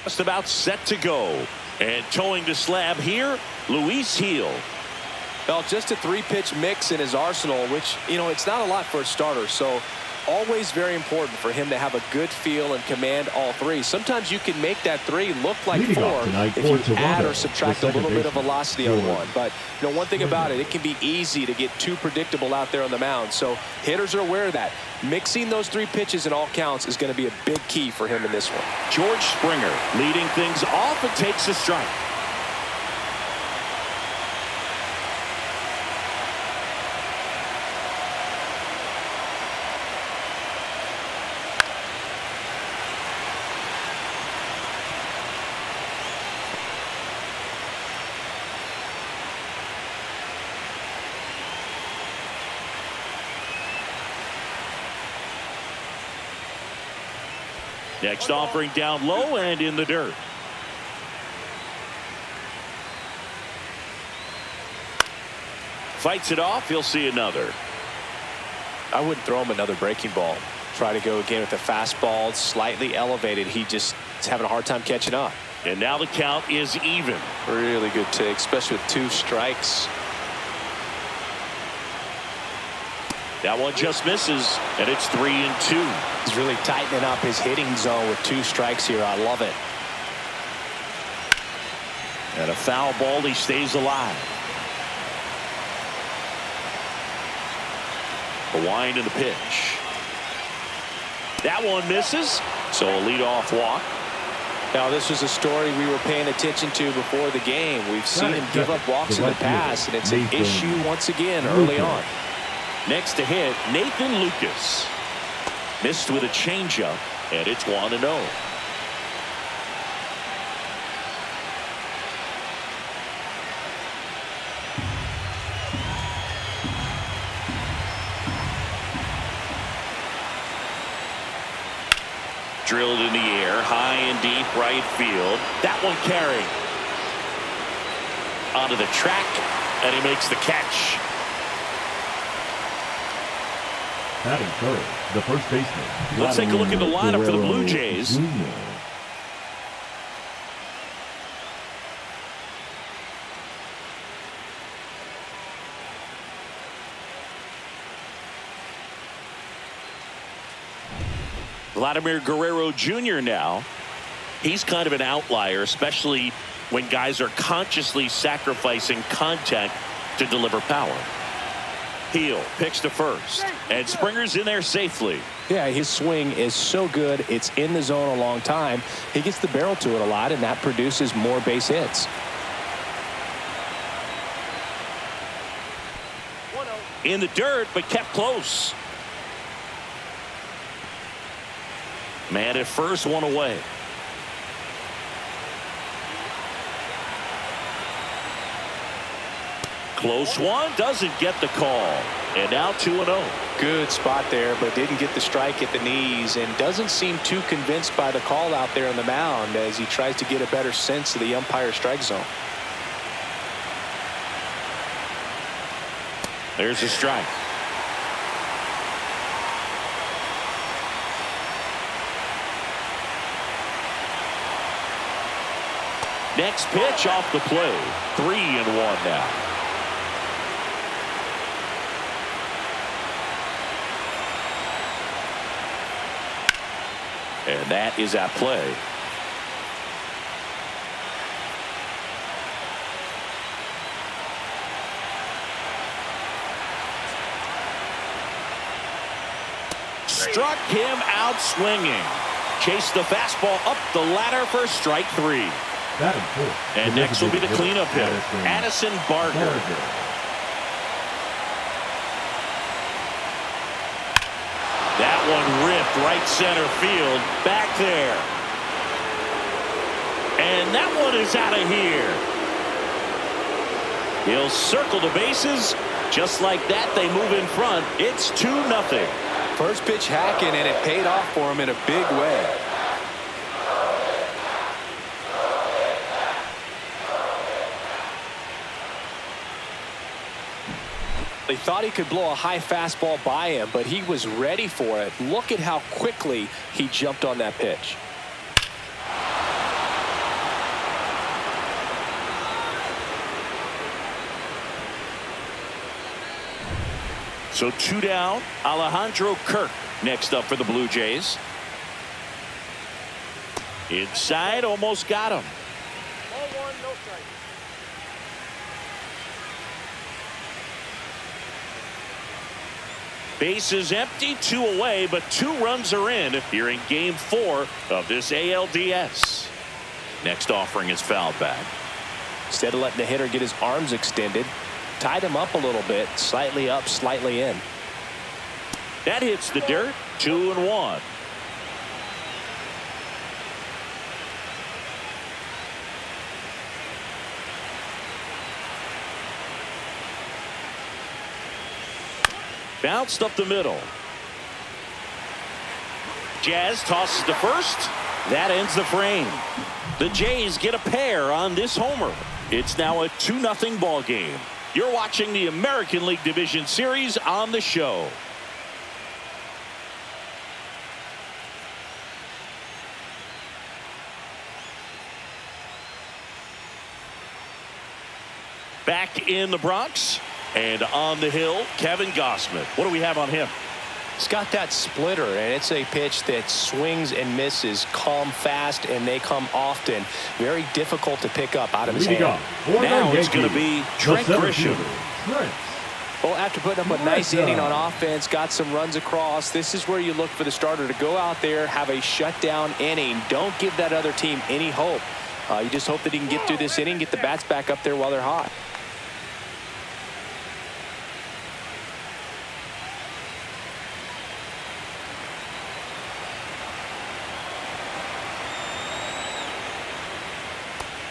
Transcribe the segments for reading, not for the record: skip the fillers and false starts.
Just about set to go. And towing the slab here, Luis Heel. Well, just a 3-pitch mix in his arsenal, which, it's not a lot for a starter. So always very important for him to have a good feel and command all 3. Sometimes you can make that 3 look like 4 if you add or subtract a little bit of velocity on one. But one thing about it can be easy to get too predictable out there on the mound. So hitters are aware of that. Mixing those 3 pitches in all counts is going to be a big key for him in this one. George Springer leading things off and takes a strike. Next offering down low and in the dirt. Fights it off. He'll see another. I wouldn't throw him another breaking ball. Try to go again with the fastball slightly elevated. He just is having a hard time catching up. And now the count is even. Really good take, especially with 2 strikes. That one just misses, and it's 3-2. He's really tightening up his hitting zone with 2 strikes here. I love it. And a foul ball. He stays alive. The wind and the pitch. That one misses, so a leadoff walk. Now, this was a story we were paying attention to before the game. We've seen him give up walks in the past, and it's an issue once again early on. Next to hit, Nathan Lucas. Missed with a changeup, and it's 1-0. Drilled in the air, high and deep right field. That one carrying onto the track, and he makes the catch. Batting third, the first baseman. Let's take a look at the lineup for the Blue Jays. Vladimir Guerrero Jr. now. He's kind of an outlier, especially when guys are consciously sacrificing contact to deliver power. Heel picks to first, and Springer's in there safely. Yeah, his swing is so good. It's in the zone a long time. He gets the barrel to it a lot, and that produces more base hits. In the dirt, but kept close. Man at first, one away. Close one, doesn't get the call. And now 2-0. Good spot there, but didn't get the strike at the knees, and doesn't seem too convinced by the call out there on the mound as he tries to get a better sense of the umpire strike zone. There's a strike. Next pitch off the play. 3-1 now. And that is at play. Struck him out swinging. Chased the fastball up the ladder for strike 3. And next will be the cleanup hitter, Addison Barger. That one ripped right center field, back there. And that one is out of here. He'll circle the bases. Just like that, they move in front. It's 2-0. First pitch hacking, and it paid off for him in a big way. He thought he could blow a high fastball by him, but he was ready for it. Look at how quickly he jumped on that pitch. So 2 down. Alejandro Kirk next up for the Blue Jays. Inside, almost got him. Ball 1, no strike. Base is empty, 2 away, but 2 runs are in here in game 4 of this ALDS. Next offering is fouled back. Instead of letting the hitter get his arms extended, tied him up a little bit, slightly up, slightly in. That hits the dirt. 2-1. Bounced up the middle. Jazz tosses to first. That ends the frame. The Jays get a pair on this homer. It's now a 2-0 ball game. You're watching the American League Division Series on the show. Back in the Bronx and on the hill, Kevin Gausman. What do we have on him? He's got that splitter, and it's a pitch that swings and misses, come fast, and they come often. Very difficult to pick up out of his hand. Now it's going to be Trent Grisham. Well, after putting up a nice inning on offense, got some runs across, this is where you look for the starter to go out there, have a shutdown inning. Don't give that other team any hope. You just hope that he can get through this inning, get the bats back up there while they're hot.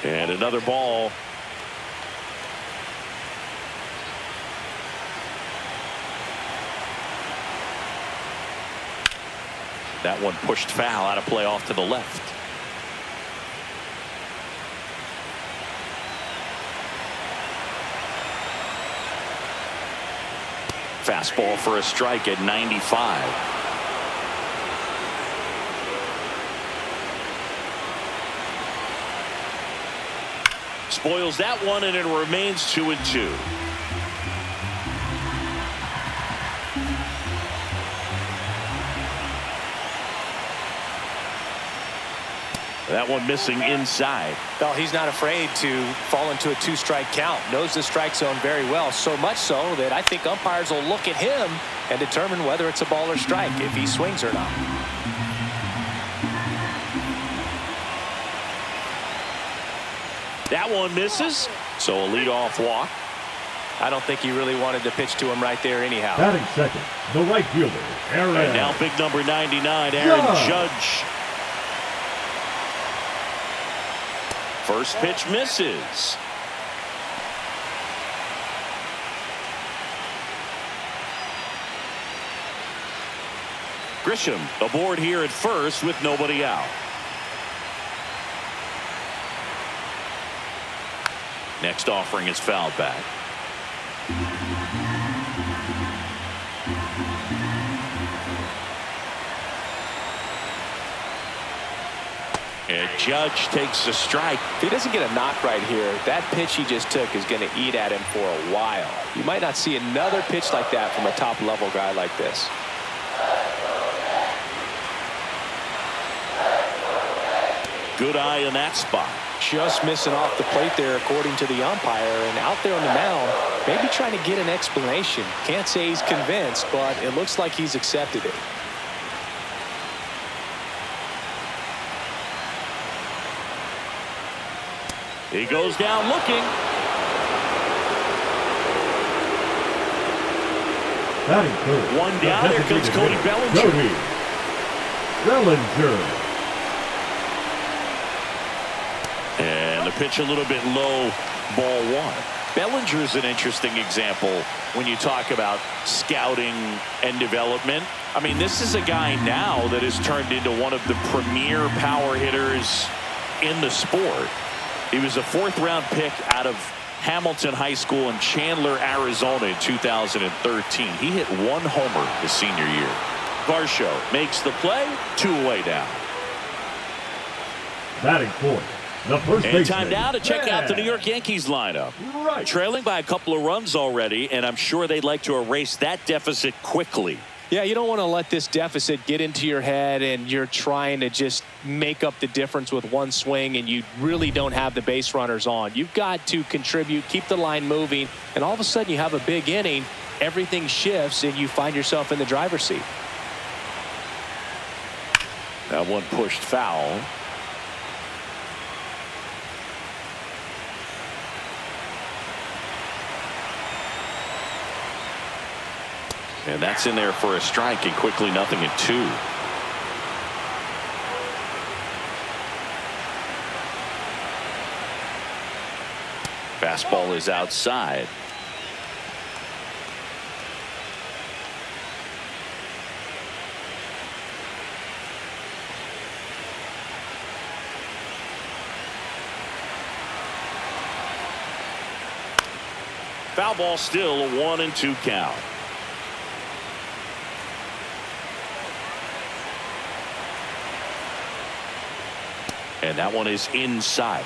And another ball. That one pushed foul, out of play off to the left. Fastball for a strike at 95. Spoils that one, and it remains 2-2. That one missing inside. Well, he's not afraid to fall into a 2-strike count. Knows the strike zone very well, so much so that I think umpires will look at him and determine whether it's a ball or strike, if he swings or not. That one misses, so a leadoff walk. I don't think he really wanted to pitch to him right there anyhow. Batting second, the right fielder, Aaron. And now big number 99, Aaron Judge. First pitch misses. Grisham aboard here at first with nobody out. Next offering is fouled back. And Judge takes the strike. If he doesn't get a knock right here, that pitch he just took is going to eat at him for a while. You might not see another pitch like that from a top-level guy like this. Good eye in that spot. Just missing off the plate there, according to the umpire, and out there on the mound, maybe trying to get an explanation. Can't say he's convinced, but it looks like he's accepted it. He goes down looking. Batting third. One down. Here comes Cody Bellinger. Cody Bellinger. And the pitch a little bit low, ball 1. Bellinger's an interesting example when you talk about scouting and development. I mean, this is a guy now that has turned into one of the premier power hitters in the sport. He was a 4th-round pick out of Hamilton High School in Chandler, Arizona in 2013. He hit 1 homer his senior year. Varsho makes the play, 2 away down. Batting fourth, The first And baseman. time now to check out the New York Yankees lineup. Right. Trailing by a couple of runs already, and I'm sure they'd like to erase that deficit quickly. Yeah, you don't want to let this deficit get into your head and you're trying to just make up the difference with one swing and you really don't have the base runners on. You've got to contribute, keep the line moving, and all of a sudden you have a big inning, everything shifts, and you find yourself in the driver's seat. That one pushed foul. And that's in there for a strike, and quickly 0-2. Fastball is outside. Foul ball, still a 1-2 count. And that one is inside.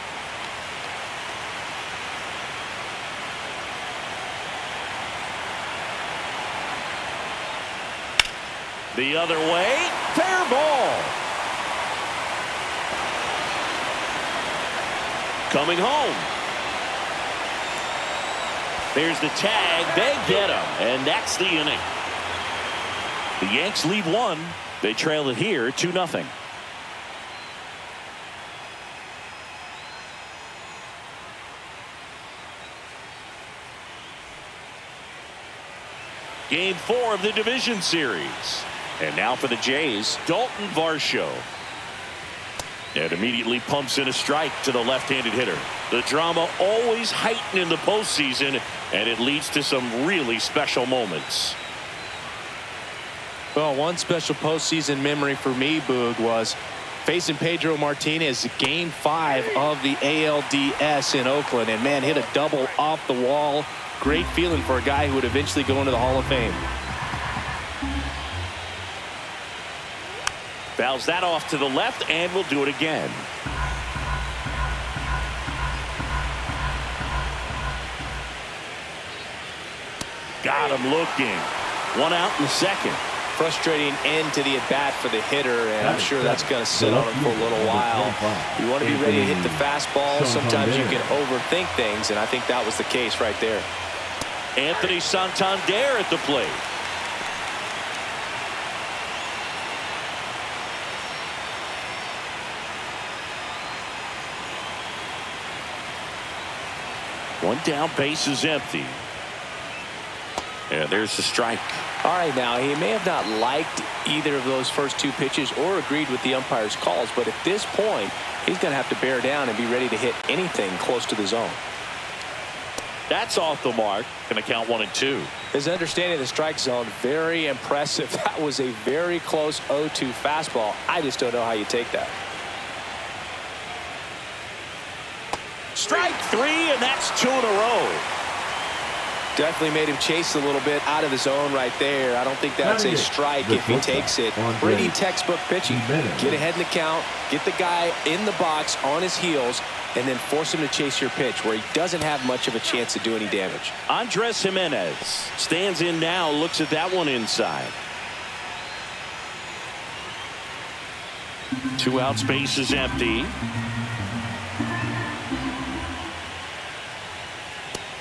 The other way, fair ball. Coming home. There's the tag. They get him, and that's the inning. The Yanks lead 1. They trail it here 2-0. Game 4 of the division series. And now for the Jays, Dalton Varsho. And immediately pumps in a strike to the left-handed hitter. The drama always heightened in the postseason, and it leads to some really special moments. Well, one special postseason memory for me, Boog, was facing Pedro Martinez game 5 of the ALDS in Oakland, and man, hit a double off the wall. Great feeling for a guy who would eventually go into the Hall of Fame. Fouls that off to the left, and will do it again. Got him looking. 1 out in the second. Frustrating end to the at-bat for the hitter, and I'm sure that's going to sit on him for a little while. You want to be ready to hit the fastball. Sometimes you can overthink things, and I think that was the case right there. Anthony Santander at the plate. One down, base is empty. And there's the strike. All right, now, he may have not liked either of those first 2 pitches or agreed with the umpire's calls, but at this point, he's going to have to bear down and be ready to hit anything close to the zone. That's off the mark. Going to count 1-2. His understanding of the strike zone, very impressive. That was a very close 0-2 fastball. I just don't know how you take that. Strike 3, and that's 2 in a row. Definitely made him chase a little bit out of the zone right there. I don't think that's a strike if he takes it. Pretty textbook pitching. Get ahead in the count, get the guy in the box on his heels, and then force him to chase your pitch where he doesn't have much of a chance to do any damage. Andres Jimenez stands in now, looks at that one inside. 2 outs, base is empty.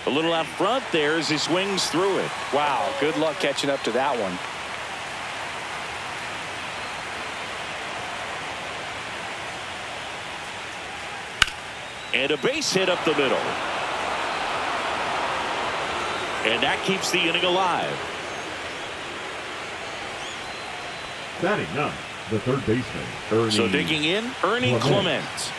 A little out front there as he swings through it. Wow, good luck catching up to that one. And a base hit up the middle. And that keeps the inning alive. Batting 9, the third baseman, Ernie. So digging in, Ernie Clement.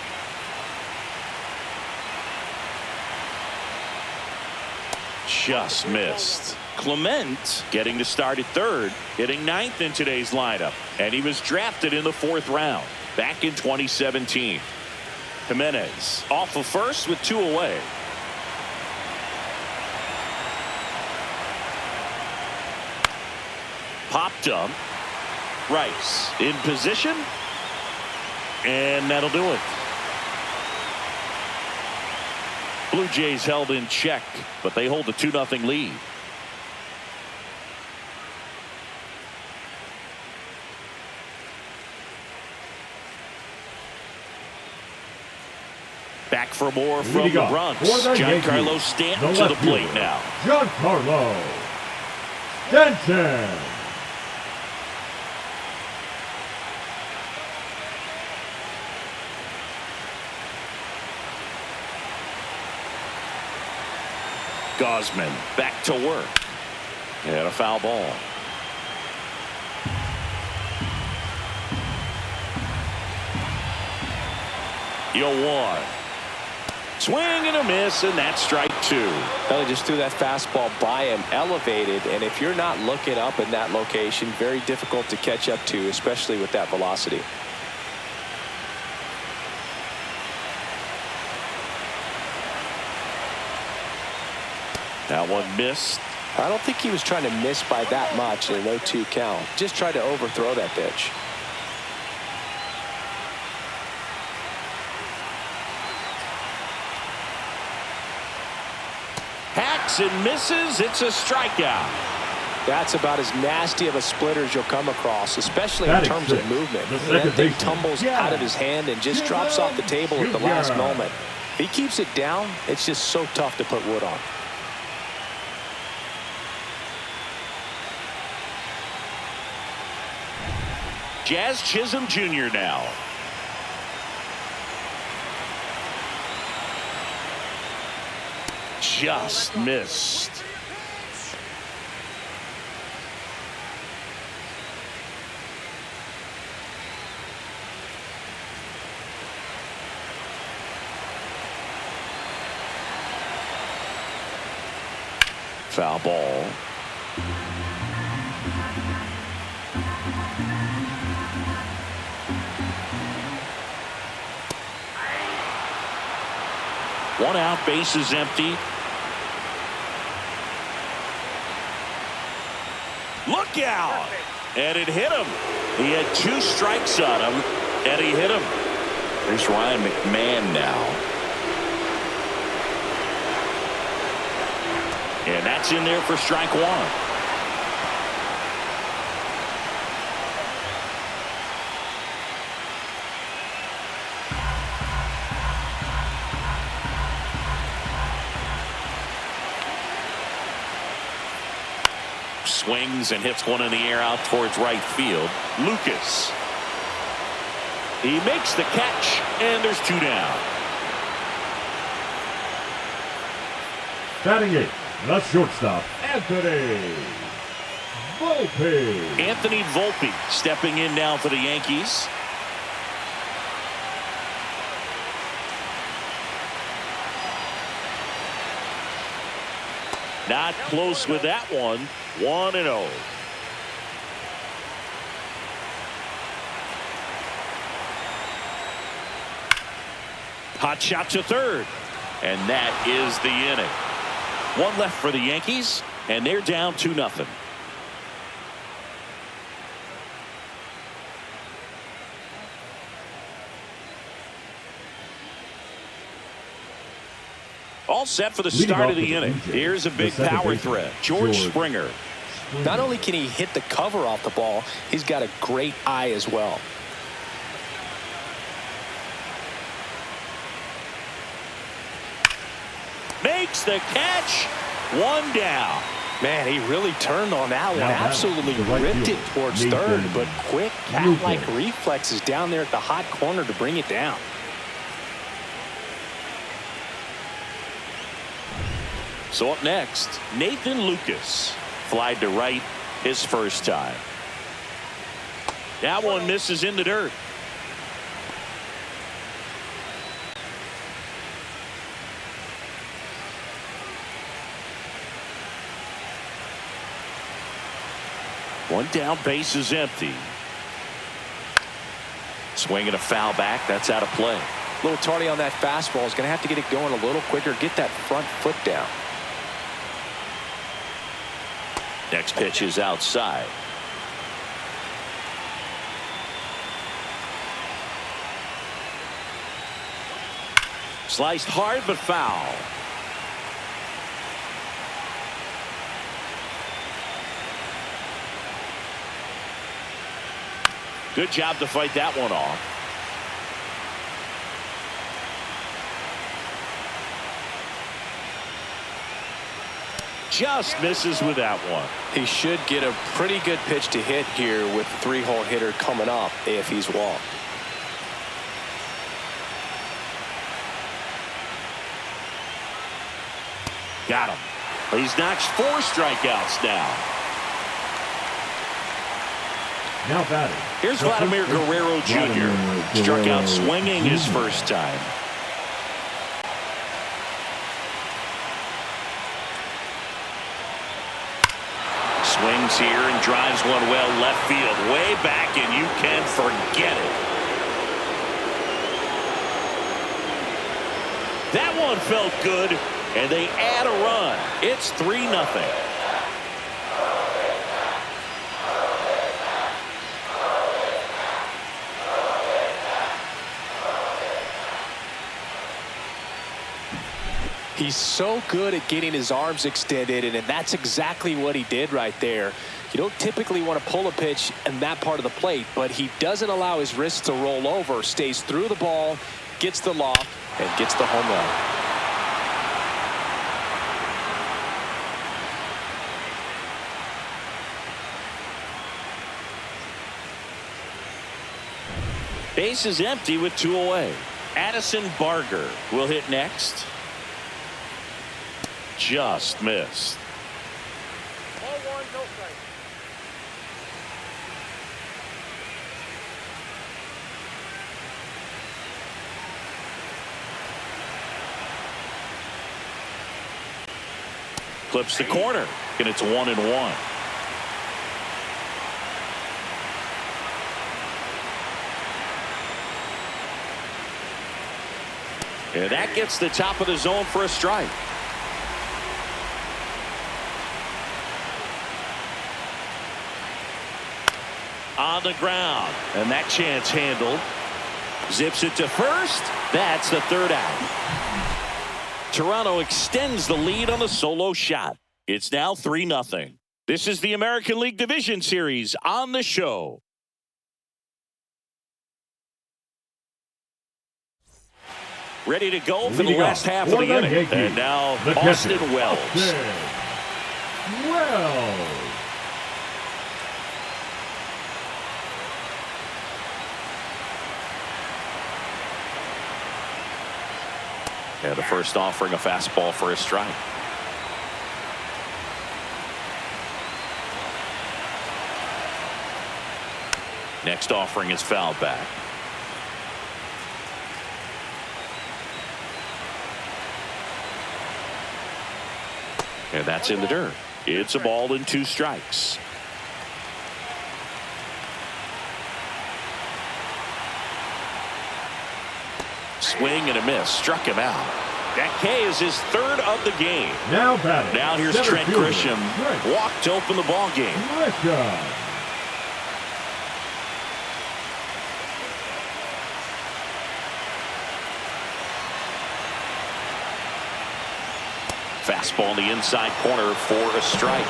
Just missed. Clement getting to start at third, hitting 9th in today's lineup, and he was drafted in the 4th round back in 2017. Jimenez off of first with 2 away. Popped up. Rice in position, and that'll do it. Blue Jays held in check, but they hold a 2-0 lead. Back for more from the Bronx. Giancarlo Stanton to the plate now. Giancarlo Stanton. Gausman back to work. And a foul ball. The 0-1. Swing and a miss, and that's strike 2. Well, he just threw that fastball by him, elevated, and if you're not looking up in that location, very difficult to catch up to, especially with that velocity. That one missed. I don't think he was trying to miss by that much in an 0-2 count. Just tried to overthrow that pitch. Hacks and misses. It's a strikeout. That's about as nasty of a splitter as you'll come across, especially in terms of movement. That thing tumbles out of his hand and just drops off the table at the last moment. If he keeps it down, it's just so tough to put wood on. Jazz Chisholm Jr. now. Just missed. Foul ball. One out, base is empty. Look out! And it hit him. He had 2 strikes on him, and he hit him. There's Ryan McMahon now. And that's in there for strike 1. Swings and hits one in the air out towards right field. Lucas. He makes the catch, and there's 2 down. Batting 8, the shortstop, Anthony Volpe. Anthony Volpe stepping in now for the Yankees. Not close with that one. 1-0. Hot shot to third. And that is the inning. 1 left for the Yankees, and they're down 2-0. All set for the start of the inning. Here's a big power threat. George Springer. Not only can he hit the cover off the ball, he's got a great eye as well. Makes the catch. 1 down. Man, he really turned on that one. Absolutely ripped it towards third, but quick cat-like reflexes down there at the hot corner to bring it down. So up next, Nathan Lucas. Flied to right his first time. That one misses in the dirt. One down, base is empty. Swinging a foul back. That's out of play. A little tardy on that fastball. Is going to have to get it going a little quicker. Get that front foot down. Next pitch is outside. Sliced hard but foul. Good job to fight that one off. Just misses with that one. He should get a pretty good pitch to hit here with the 3-hole hitter coming up if he's walked. Got him. He's notched 4 strikeouts now. Now batting. Here's Vladimir Guerrero Jr. Struck out swinging his first time. Swings here and drives one well left field. Way back, and you can forget it. That one felt good, and they add a run. It's 3-0. He's so good at getting his arms extended, and that's exactly what he did right there. You don't typically want to pull a pitch in that part of the plate, but he doesn't allow his wrists to roll over, stays through the ball, gets the loft, and gets the home run. Base is empty with 2 away. Addison Barger will hit next. Just missed. Ball 1, no strike. Clips the corner, and it's 1-1. And that gets the top of the zone for a strike. On the ground, and that chance handled. Zips it to first. That's the 3rd out. Toronto extends the lead on the solo shot. It's now 3-0. This is the American League Division Series on the show. Ready to go for the last half of the inning. Yankees, and now Austin Wells. And the first offering, a fastball for a strike. Next offering is fouled back. And that's in the dirt. It's a ball and 2 strikes. Swing and a miss. Struck him out. That K is his 3rd of the game. Now batting. Now here's Trent Grisham. Walked to open the ball game. Fastball in the inside corner for a strike.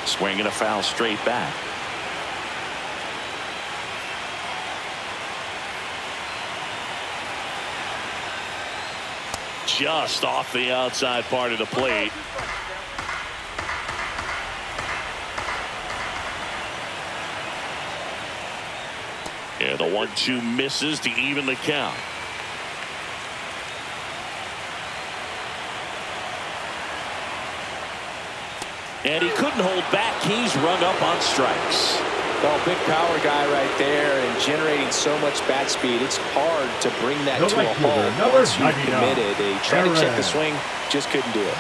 Swing and a foul straight back. Just off the outside part of the plate. Yeah, the 1-2 misses to even the count. And he couldn't hold back. He's rung up on strikes. Well, big power guy right there and generating so much bat speed. It's hard to bring that to a halt once you've committed. They tried to check the swing, just couldn't do it.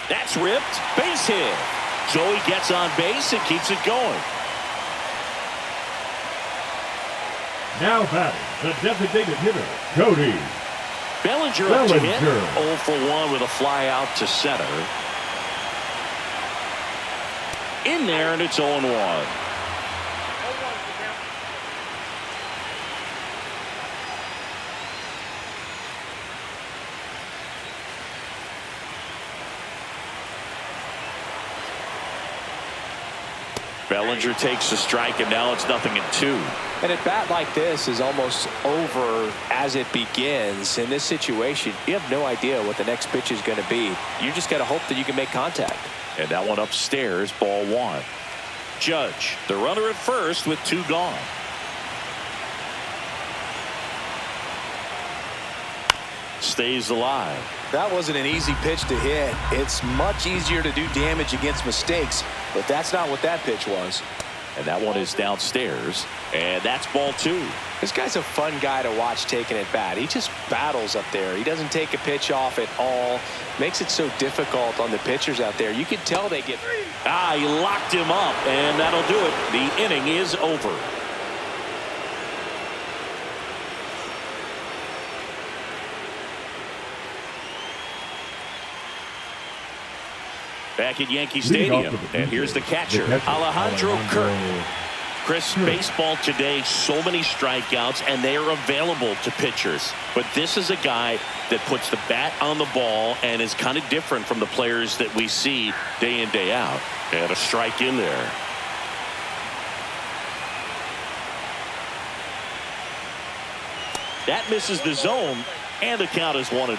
That's ripped. Base hit. Joey gets on base and keeps it going. Now batting, the designated hitter, Cody Bellinger up to hit. 0 for 1 with a fly out to center. in there, and it's 0-1. 0-1 to count. Bellinger takes the strike, and now it's 0-2. And a bat like this is almost over as it begins. In this situation, you have no idea what the next pitch is going to be. You just got to hope that you can make contact. And that one upstairs, ball 1. Judge, the runner at first with 2 gone. Stays alive. That wasn't an easy pitch to hit. It's much easier to do damage against mistakes, but that's not what that pitch was. And that one is downstairs, and that's ball 2. This guy's a fun guy to watch taking at bat. He just battles up there. He doesn't take a pitch off at all. Makes it so difficult on the pitchers out there. You can tell they get... He locked him up, and that'll do it. The inning is over. Back at Yankee Stadium, and here's the catcher, Alejandro Kirk. Chris, baseball today, so many strikeouts, and they are available to pitchers. But this is a guy that puts the bat on the ball and is kind of different from the players that we see day in, day out. And a strike in there. That misses the zone, and the count is 1-1.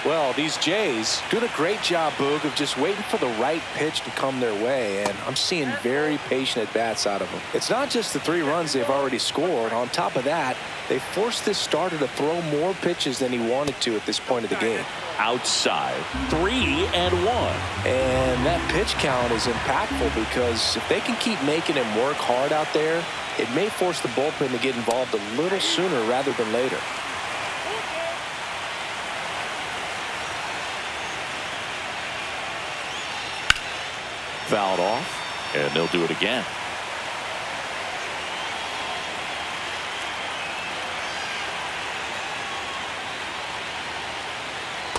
Well, these Jays doing a great job, Boog, of just waiting for the right pitch to come their way, and I'm seeing very patient at-bats out of them. It's not just the 3 runs they've already scored. On top of that, they forced this starter to throw more pitches than he wanted to at this point of the game. Outside, 3-1. And that pitch count is impactful because if they can keep making him work hard out there, it may force the bullpen to get involved a little sooner rather than later. Fouled off, and they'll do it again.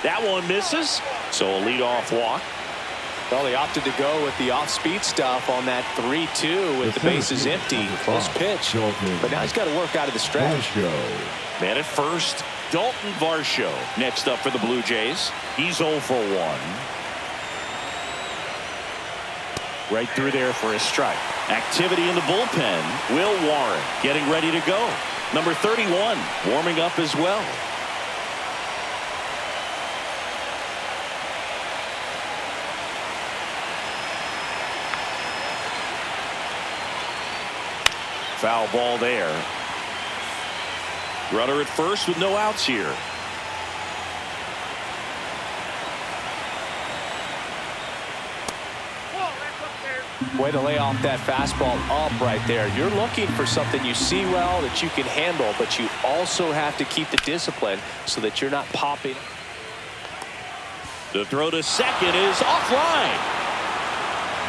That one misses, so a leadoff walk. Well, they opted to go with the off-speed stuff on that 3-2 with the bases empty. Close pitch, but now he's got to work out of the stretch. Man at first, Dalton Varsho next up for the Blue Jays. He's 0 for 1. Right through there for a strike. Activity in the bullpen. Will Warren getting ready to go. Number 31 warming up as well. Foul ball there. Runner at first with no outs here. Way to lay off that fastball up right there. You're looking for something you see well that you can handle, but you also have to keep the discipline so that you're not popping. The throw to second is offline.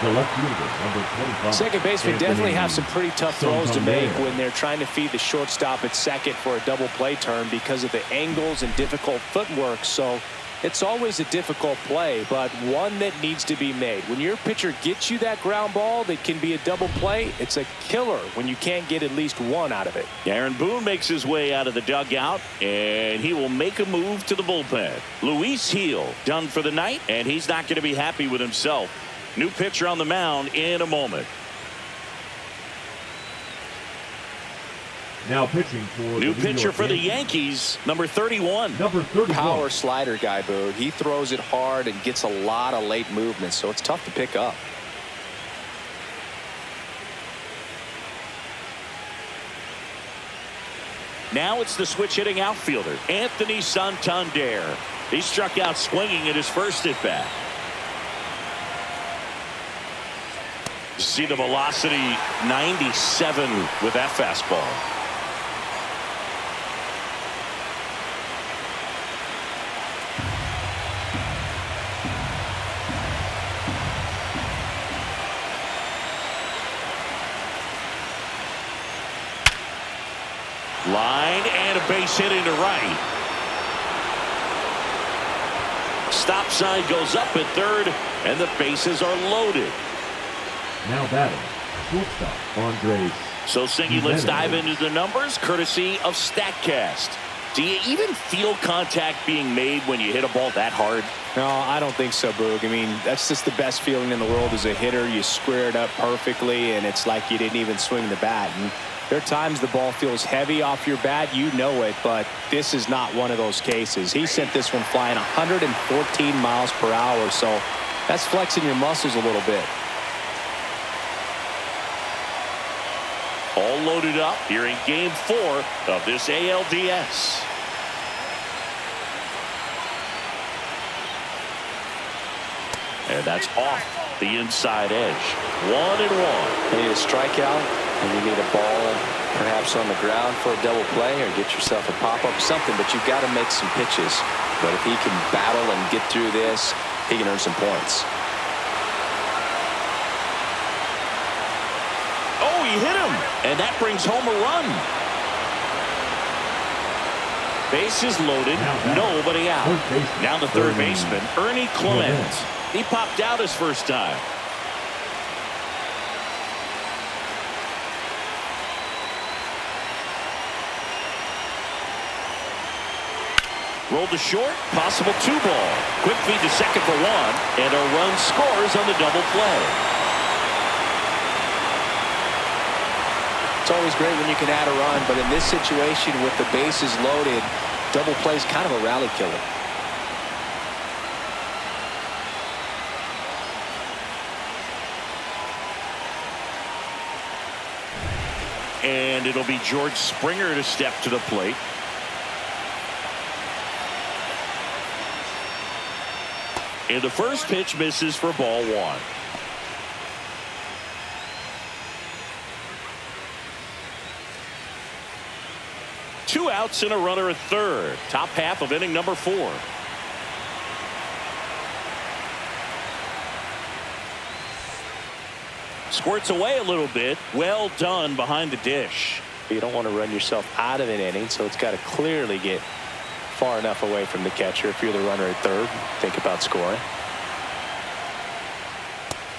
The left fielder, number 25. Second baseman definitely have some pretty tough throws to make when they're trying to feed the shortstop at second for a double play turn because of the angles and difficult footwork. So it's always a difficult play, but one that needs to be made. When your pitcher gets you that ground ball that can be a double play, it's a killer when you can't get at least one out of it. Aaron Boone makes his way out of the dugout, and he will make a move to the bullpen. Luis Gil done for the night, and he's not going to be happy with himself. New pitcher on the mound in a moment. Now pitching for new the pitcher for the Yankees. Yankees, number 31. Number 31. Power slider guy, Boog. He throws it hard and gets a lot of late movement, so it's tough to pick up. Now it's the switch hitting outfielder, Anthony Santander. He struck out swinging at his first at bat. See the velocity, 97 with that fastball. Line and a base hit into right. Stop sign goes up at third, and the bases are loaded. Now batting, shortstop Andres. So, Singy, let's dive into the numbers courtesy of StatCast. Do you even feel contact being made when you hit a ball that hard? No, I don't think so, Boog. I mean, that's just the best feeling in the world as a hitter. You square it up perfectly, and it's like you didn't even swing the bat. And there are times the ball feels heavy off your bat. You know it, but this is not one of those cases. He sent this one flying 114 miles per hour, so that's flexing your muscles a little bit. All loaded up here in Game 4 of this ALDS. And that's off the inside edge. 1-1. You need a strikeout, and you need a ball perhaps on the ground for a double play, or get yourself a pop-up, something, but you've got to make some pitches. But if he can battle and get through this, he can earn some points. Oh, he hit him, and that brings home a run. Bases loaded, nobody out. Now the third baseman, Ernie Clement. He popped out his first time. Rolled to short, possible 2-ball. Quick feed to second for 1, and a run scores on the double play. It's always great when you can add a run, but in this situation with the bases loaded, double play is kind of a rally killer. And it'll be George Springer to step to the plate. And the first pitch misses for ball 1. Two outs and a runner at third. Top half of inning number 4. Squirts away a little bit. Well done behind the dish. You don't want to run yourself out of an inning, so it's got to clearly get far enough away from the catcher. If you're the runner at third, think about scoring.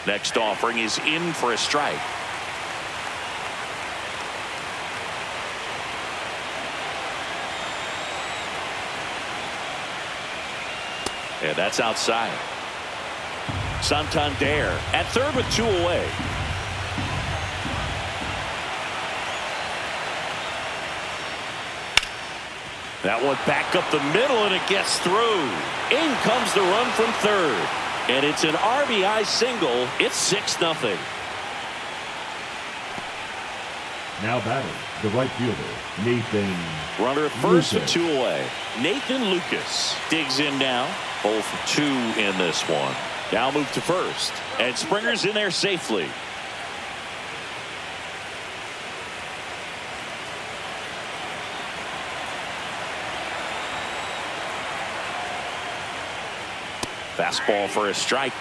Next offering is in for a strike. And that's outside. Santander at third with 2 away. That one back up the middle, and it gets through. In comes the run from third. And it's an RBI single. It's 6-0. Now batting, the right fielder, Nathan. Runner at first with 2 away. Nathan Lucas digs in now. 0 for 2 in this one. Now move to first. And Springer's in there safely. Fastball for a strike.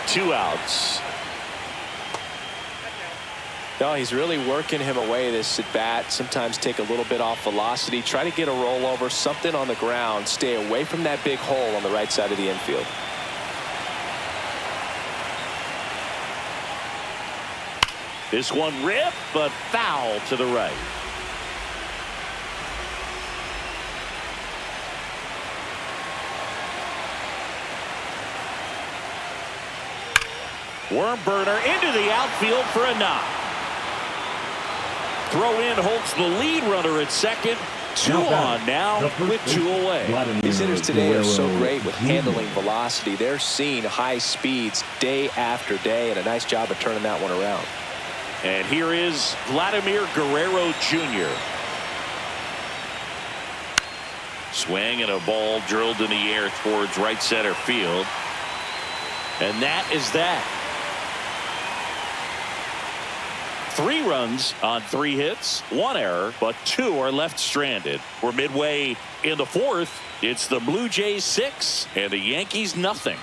Two outs. No, he's really working him away this at bat. Sometimes take a little bit off velocity. Try to get a rollover, something on the ground. Stay away from that big hole on the right side of the infield. This one ripped, but foul to the right. Worm burner into the outfield for a knock. Throw in holds the lead runner at second. 2 on now with 2 away. These hitters today are so great with handling velocity. They're seeing high speeds day after day, and a nice job of turning that one around. And here is Vladimir Guerrero Jr. Swing and a ball drilled in the air towards right center field. And that is that. 3 runs on 3 hits, 1 error, but 2 are left stranded. We're midway in the 4th. It's the Blue Jays 6 and the Yankees nothing.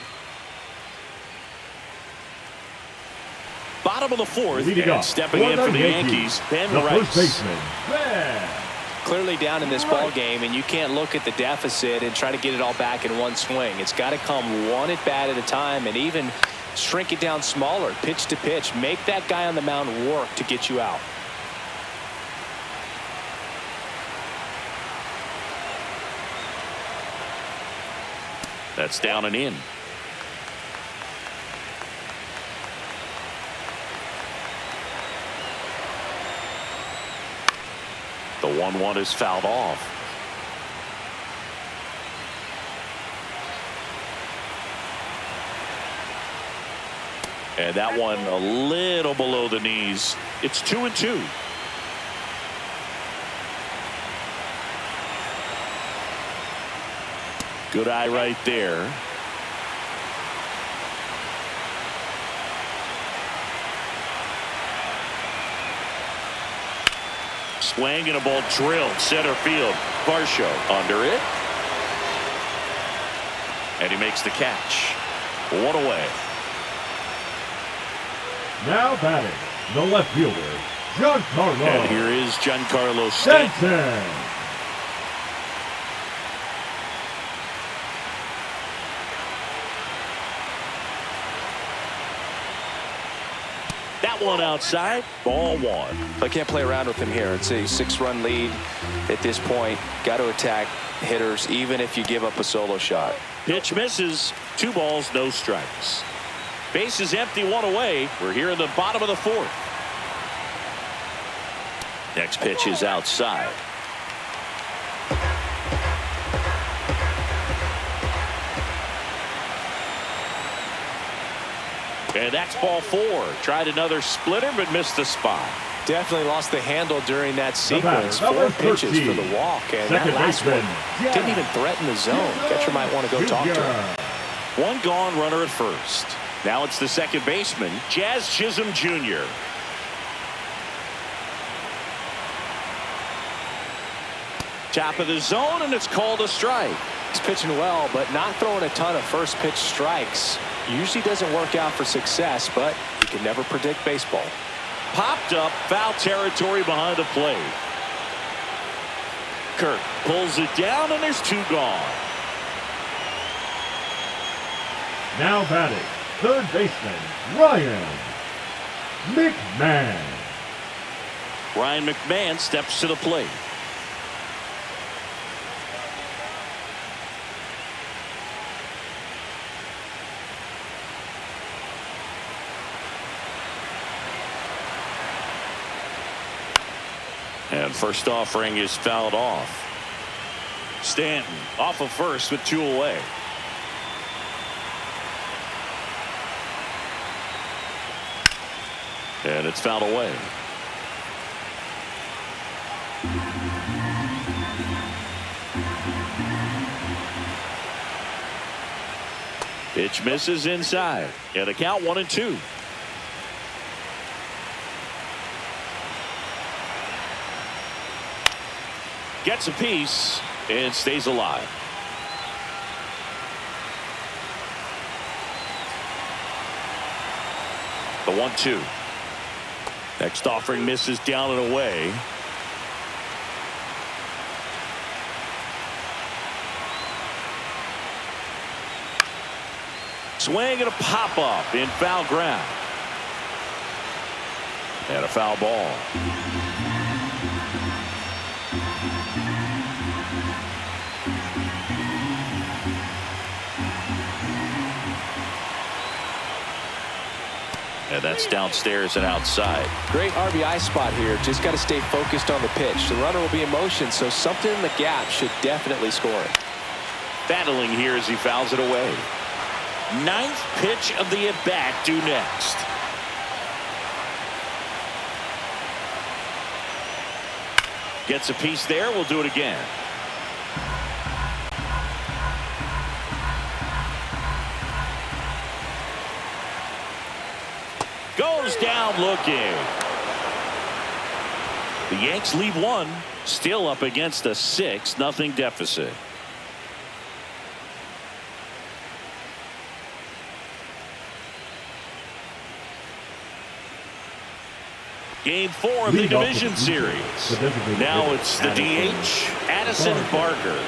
Bottom bottom of the fourth, Leading and off stepping in for the Yankees, Ben the Rice. first baseman, Ben. Clearly down in this ball game, and you can't look at the deficit and try to get it all back in one swing. It's got to come one at bat at a time, and even shrink it down smaller, pitch to pitch. Make that guy on the mound work to get you out. That's down and in. The 1-1 is fouled off. And that one a little below the knees. It's 2-2. Good eye right there. Swing and a ball drilled center field. Varsho under it. And he makes the catch. One away. Now batting, the left fielder, Giancarlo. And here is Giancarlo Stanton. That one outside. Ball one. I can't play around with him here. It's a 6-run lead at this point. Got to attack hitters even if you give up a solo shot. Pitch misses. 2 balls, no strikes. Base is empty, 1 away. We're here in the bottom of the fourth. Next pitch is outside. And that's ball 4. Tried another splitter but missed the spot. Definitely lost the handle during that sequence. batter, 4 pitches for the walk, and that last one didn't even threaten the zone. Catcher might want to go talk to him. 1 gone, runner at first. Now it's the second baseman, Jazz Chisholm Jr. Top of the zone, and it's called a strike. He's pitching well, but not throwing a ton of first pitch strikes. Usually doesn't work out for success, but you can never predict baseball. Popped up, foul territory behind the plate. Kirk pulls it down, and there's 2 gone. Now batting, third baseman, Ryan McMahon. Ryan McMahon steps to the plate. And first offering is fouled off. Stanton off of first with 2 away. And it's fouled away. Pitch misses inside. And a count 1-2. Gets a piece and stays alive. The 1-2. Next offering misses down and away. Swing and a pop up in foul ground. And a foul ball. And that's downstairs and outside. Great RBI spot here. Just got to stay focused on the pitch. The runner will be in motion, so something in the gap should definitely score it. Battling here as he fouls it away. 9th pitch of the at-bat due next. Gets a piece there. We'll do it again. Goes down looking. The Yanks leave 1, still up against a 6-0 deficit. Game 4 of the division series. Now it's the DH, Addison Barker.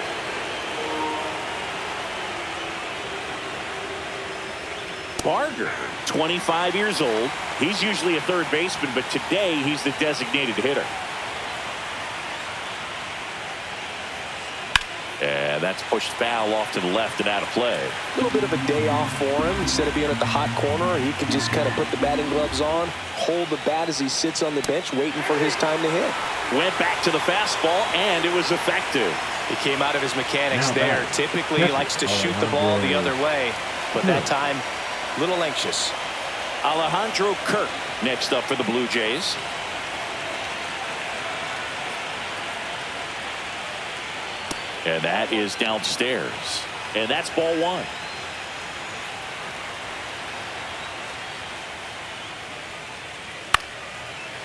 Barker, 25 years old. He's usually a third baseman, but today he's the designated hitter. And that's pushed foul off to the left and out of play. A little bit of a day off for him. Instead of being at the hot corner, he can just kind of put the batting gloves on, hold the bat as he sits on the bench waiting for his time to hit. Went back to the fastball, and it was effective. He came out of his mechanics there. Typically, he likes to shoot the ball the other way, but that time, a little anxious. Alejandro Kirk next up for the Blue Jays. And that is downstairs. And that's ball one.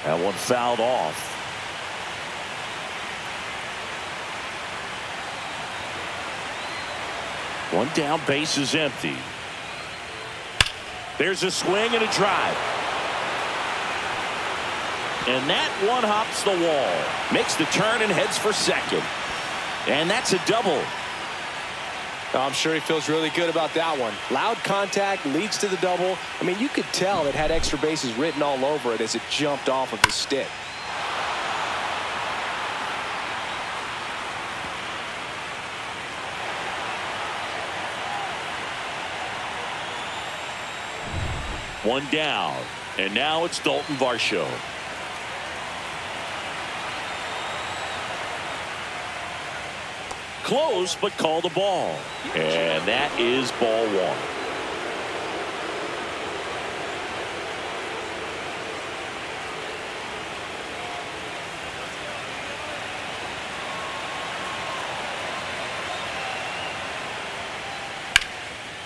That one fouled off. One down, base is empty. There's a swing and a drive. And that one hops the wall. Makes the turn and heads for second. And that's a double. I'm sure he feels really good about that one. Loud contact leads to the double. I mean, you could tell it had extra bases written all over it as it jumped off of his stick. One down. And now it's Dalton Varsho. Close, but called a ball. And that is ball one.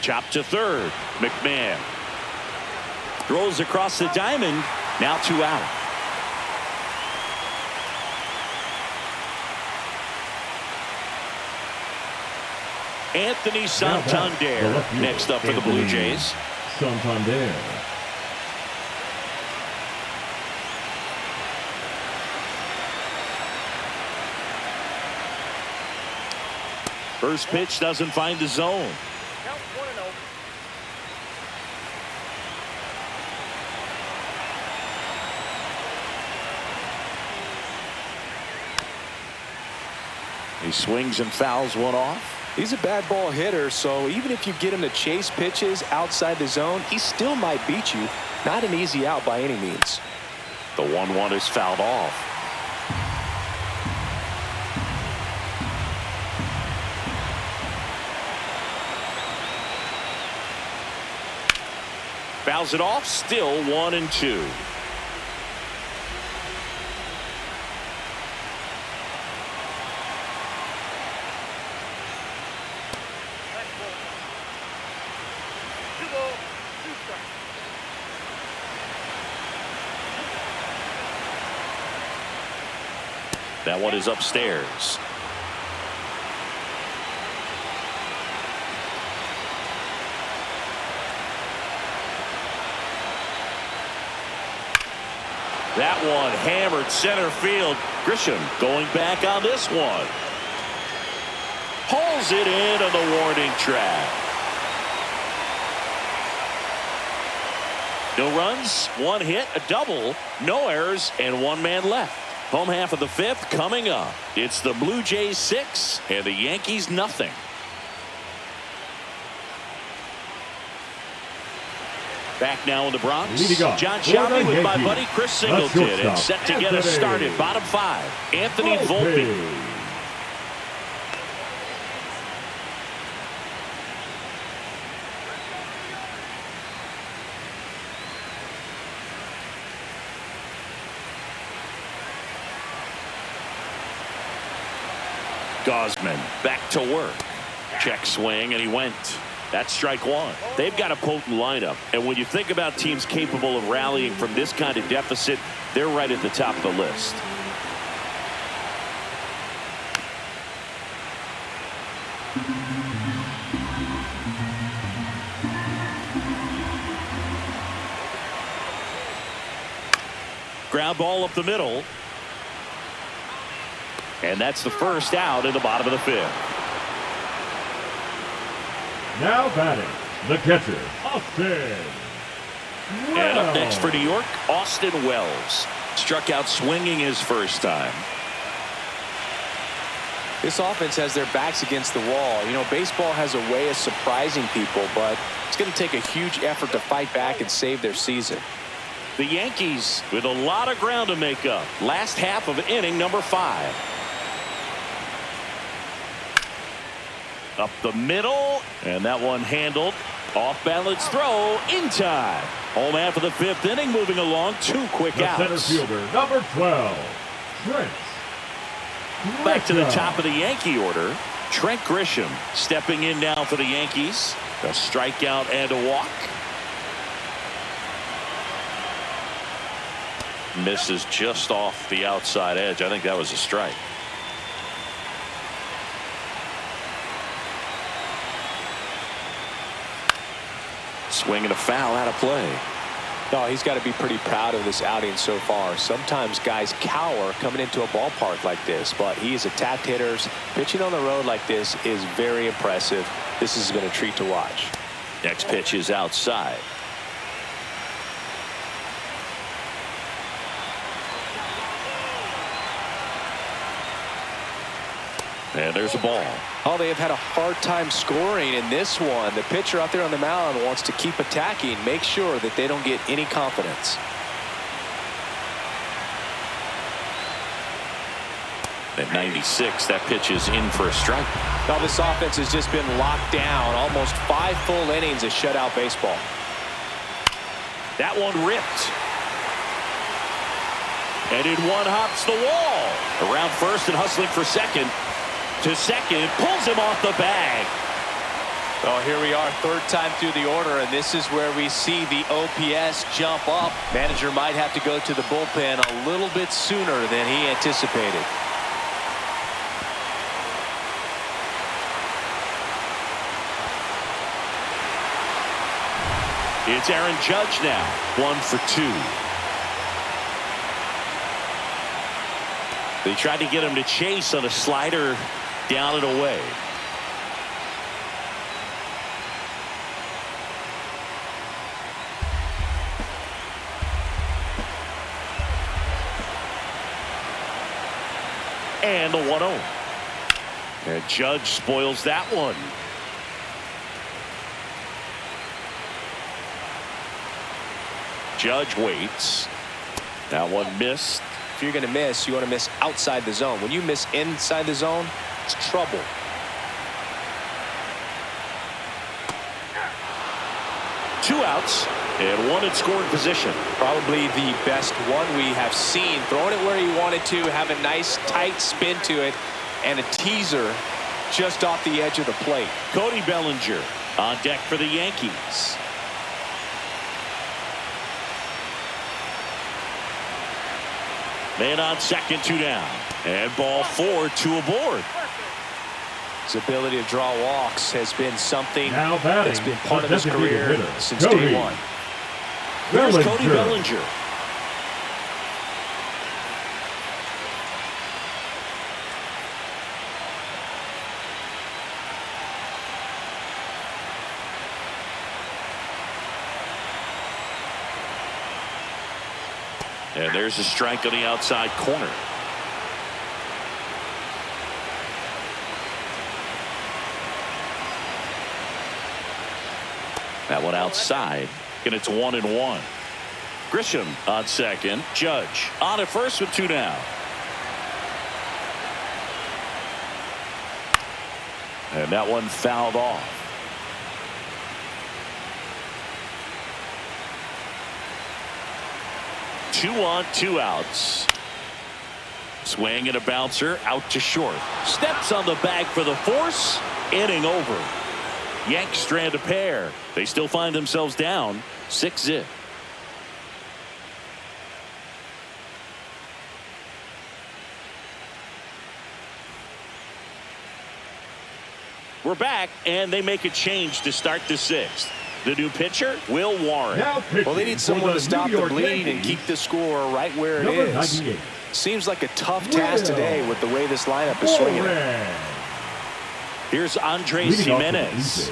Chop to third. McMahon throws across the diamond. Now 2 out. Anthony Santander next up for the Blue Jays. Santander. First pitch doesn't find the zone. Count 1-0. He swings and fouls one off. He's a bad ball hitter, so even if you get him to chase pitches outside the zone, he still might beat you. Not an easy out by any means. The 1-1 is fouled off. Fouls it off, still 1-2. That one is upstairs. That one hammered center field. Grisham going back on this one. Pulls it in on the warning track. No runs, 1 hit, a double, no errors, and 1 man left. Home half of the 5th coming up. It's the Blue Jays 6 and the Yankees nothing. Back now in the Bronx. John Shelby with my buddy Chris Singleton and set to get us started. Bottom 5. Anthony Volpe. Gosman back to work. Check swing, and he went. That's strike 1. They've got a potent lineup, and when you think about teams capable of rallying from this kind of deficit, they're right at the top of the list. ground ball up the middle. And that's the first out in the bottom of the fifth. Now batting, the catcher, Austin. And up next for New York, Austin Wells. Struck out swinging his first time. This offense has their backs against the wall. You know, baseball has a way of surprising people, but it's going to take a huge effort to fight back and save their season. The Yankees with a lot of ground to make up. Last half of inning number 5. Up the middle, and that one handled. Off balance throw in time. Home half of the 5th inning moving along. 2 quick The outs. center fielder, number 12, Trent. Back to the top of the Yankee order. Trent Grisham stepping in now for the Yankees. A strikeout and a walk. Misses just off the outside edge. I think that was a strike. Swing and a foul out of play. No, he's got to be pretty proud of this outing so far. Sometimes guys cower coming into a ballpark like this, but he has attacked hitters. Pitching on the road like this is very impressive. This has been a treat to watch. Next pitch is outside. And there's a ball. Oh, they have had a hard time scoring in this one. The pitcher out there on the mound wants to keep attacking, make sure that they don't get any confidence. At 96, that pitch is in for a strike. Now this offense has just been locked down. Almost 5 full innings of shutout baseball. That one ripped. And in one hops the wall. Around first and hustling for second. To second, pulls him off the bag. Oh, here we are, 3rd time through the order, and this is where we see the OPS jump up. Manager might have to go to the bullpen a little bit sooner than he anticipated. It's Aaron Judge now, 1 for 2. They tried to get him to chase on a slider down and away. And the 1-0. And Judge spoils that one. Judge waits. That one missed. If you're going to miss, you want to miss outside the zone. When you miss inside the zone, it's trouble. Two outs and one in scoring position. Probably the best one we have seen. Throwing it where he wanted to, have a nice tight spin to it, and a teaser just off the edge of the plate. Cody Bellinger on deck for the Yankees. Man on second, 2 down. And ball 4, 2 aboard. His ability to draw walks has been something Now batting, that's been part of his designated career hitter, since Cody day 1. Here's Bellinger. Cody Bellinger. And there's a strike on the outside corner. That one outside, and it's 1-1. Grisham on second. Judge on at first with 2 down. And that one fouled off. Two on, 2 outs. Swing and a bouncer out to short. Steps on the bag for the force. Inning over. Yanks strand a pair. They still find themselves down 6-0. We're back, and they make a change to start the 6th. The new pitcher, Will Warren. Well, they need someone to stop the bleed and keep the score right where it is. 98. Seems like a tough task today with the way this lineup is swinging. Here's Andres Jimenez.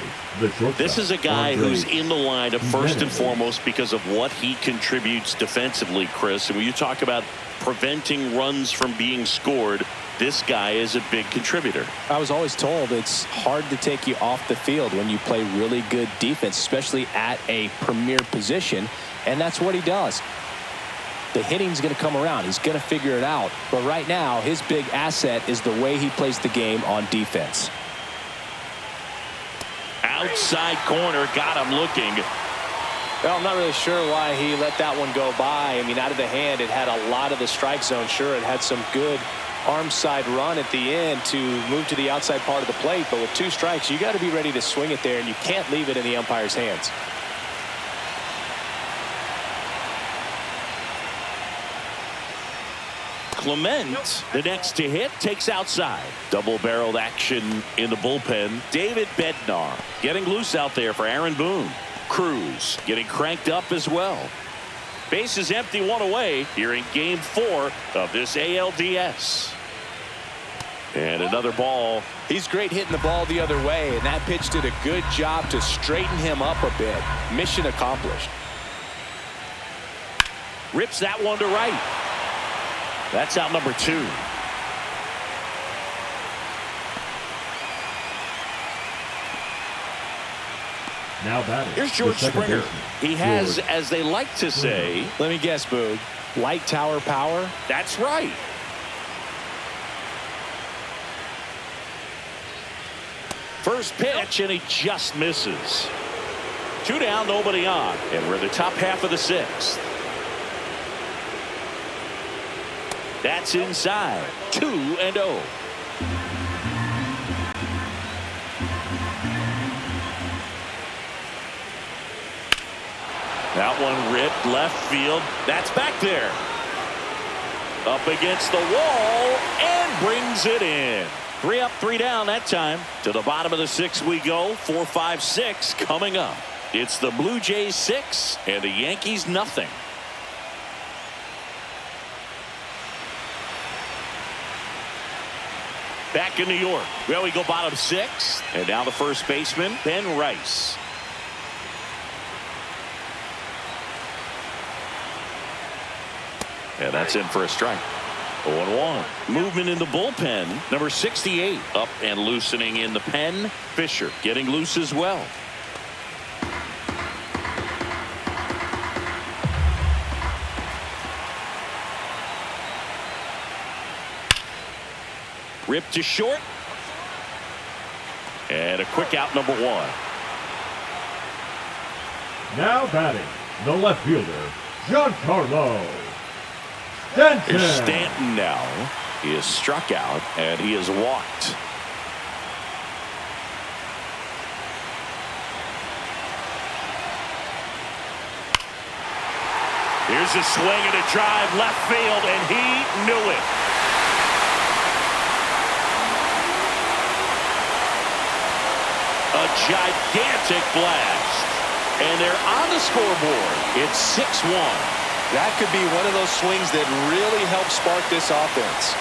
This is a guy who's in the lineup first and foremost because of what he contributes defensively, Chris. And when you talk about preventing runs from being scored, this guy is a big contributor. I was always told it's hard to take you off the field when you play really good defense, especially at a premier position, and that's what he does. The hitting's going to come around. He's going to figure it out. But right now, his big asset is the way he plays the game on defense. Outside corner, got him looking. Well, I'm not really sure why he let that one go by. I mean, out of the hand, it had a lot of the strike zone. Sure, it had some good arm side run at the end to move to the outside part of the plate. But with 2 strikes, you got to be ready to swing it there, and you can't leave it in the umpire's hands. Clement, the next to hit, takes outside. Double-barreled action in the bullpen. David Bednar getting loose out there for Aaron Boone. Cruz getting cranked up as well. Base is empty, 1 away here in Game 4 of this ALDS. And another ball. He's great hitting the ball the other way, and that pitch did a good job to straighten him up a bit. Mission accomplished. Rips that one to right. That's out number 2. Now batting. Here's George Springer. He has, George. as they like to say, let me guess, Boog, light tower power? That's right. First pitch, and he just misses. 2 down, nobody on. And we're in the top half of the 6th. That's inside. 2-0. That one ripped left field. That's back there. Up against the wall and brings it in. 3 up, 3 down that time. To the bottom of the 6th we go. 4, 5, 6 coming up. It's the Blue Jays 6 and the Yankees nothing. Back in New York. Well, we go bottom 6. And now the first baseman, Ben Rice. And that's in for a strike. 0-1. Movement in the bullpen. Number 68 up and loosening in the pen. Fisher getting loose as well. Ripped to short. And a quick out, number 1. Now batting, the left fielder, Giancarlo Stanton. Here's Stanton now. He is struck out and he is walked. Here's a swing and a drive left field, and he knew it. A gigantic blast. And they're on the scoreboard. It's 6-1. That could be one of those swings that really help spark this offense.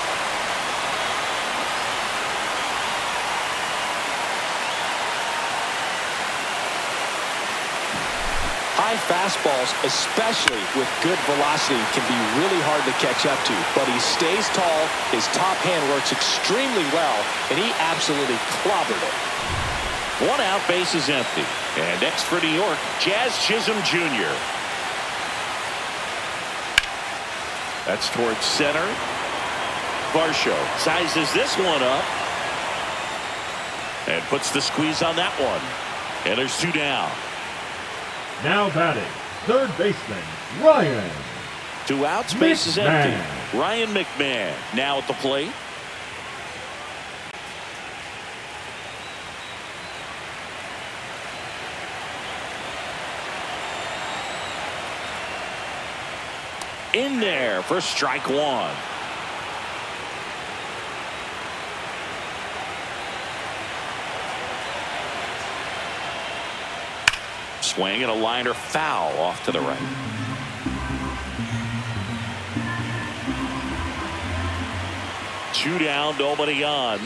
High fastballs, especially with good velocity, can be really hard to catch up to. But he stays tall, his top hand works extremely well, and he absolutely clobbered it. 1 out, base is empty. And next for New York, Jazz Chisholm Jr. That's towards center. Varsho sizes this one up and puts the squeeze on that one. And there's 2 down. Now batting, third baseman, Ryan. 2 outs, base is empty. Ryan McMahon now at the plate. In there for strike 1. Swing and a liner foul off to the right. Two down, nobody on.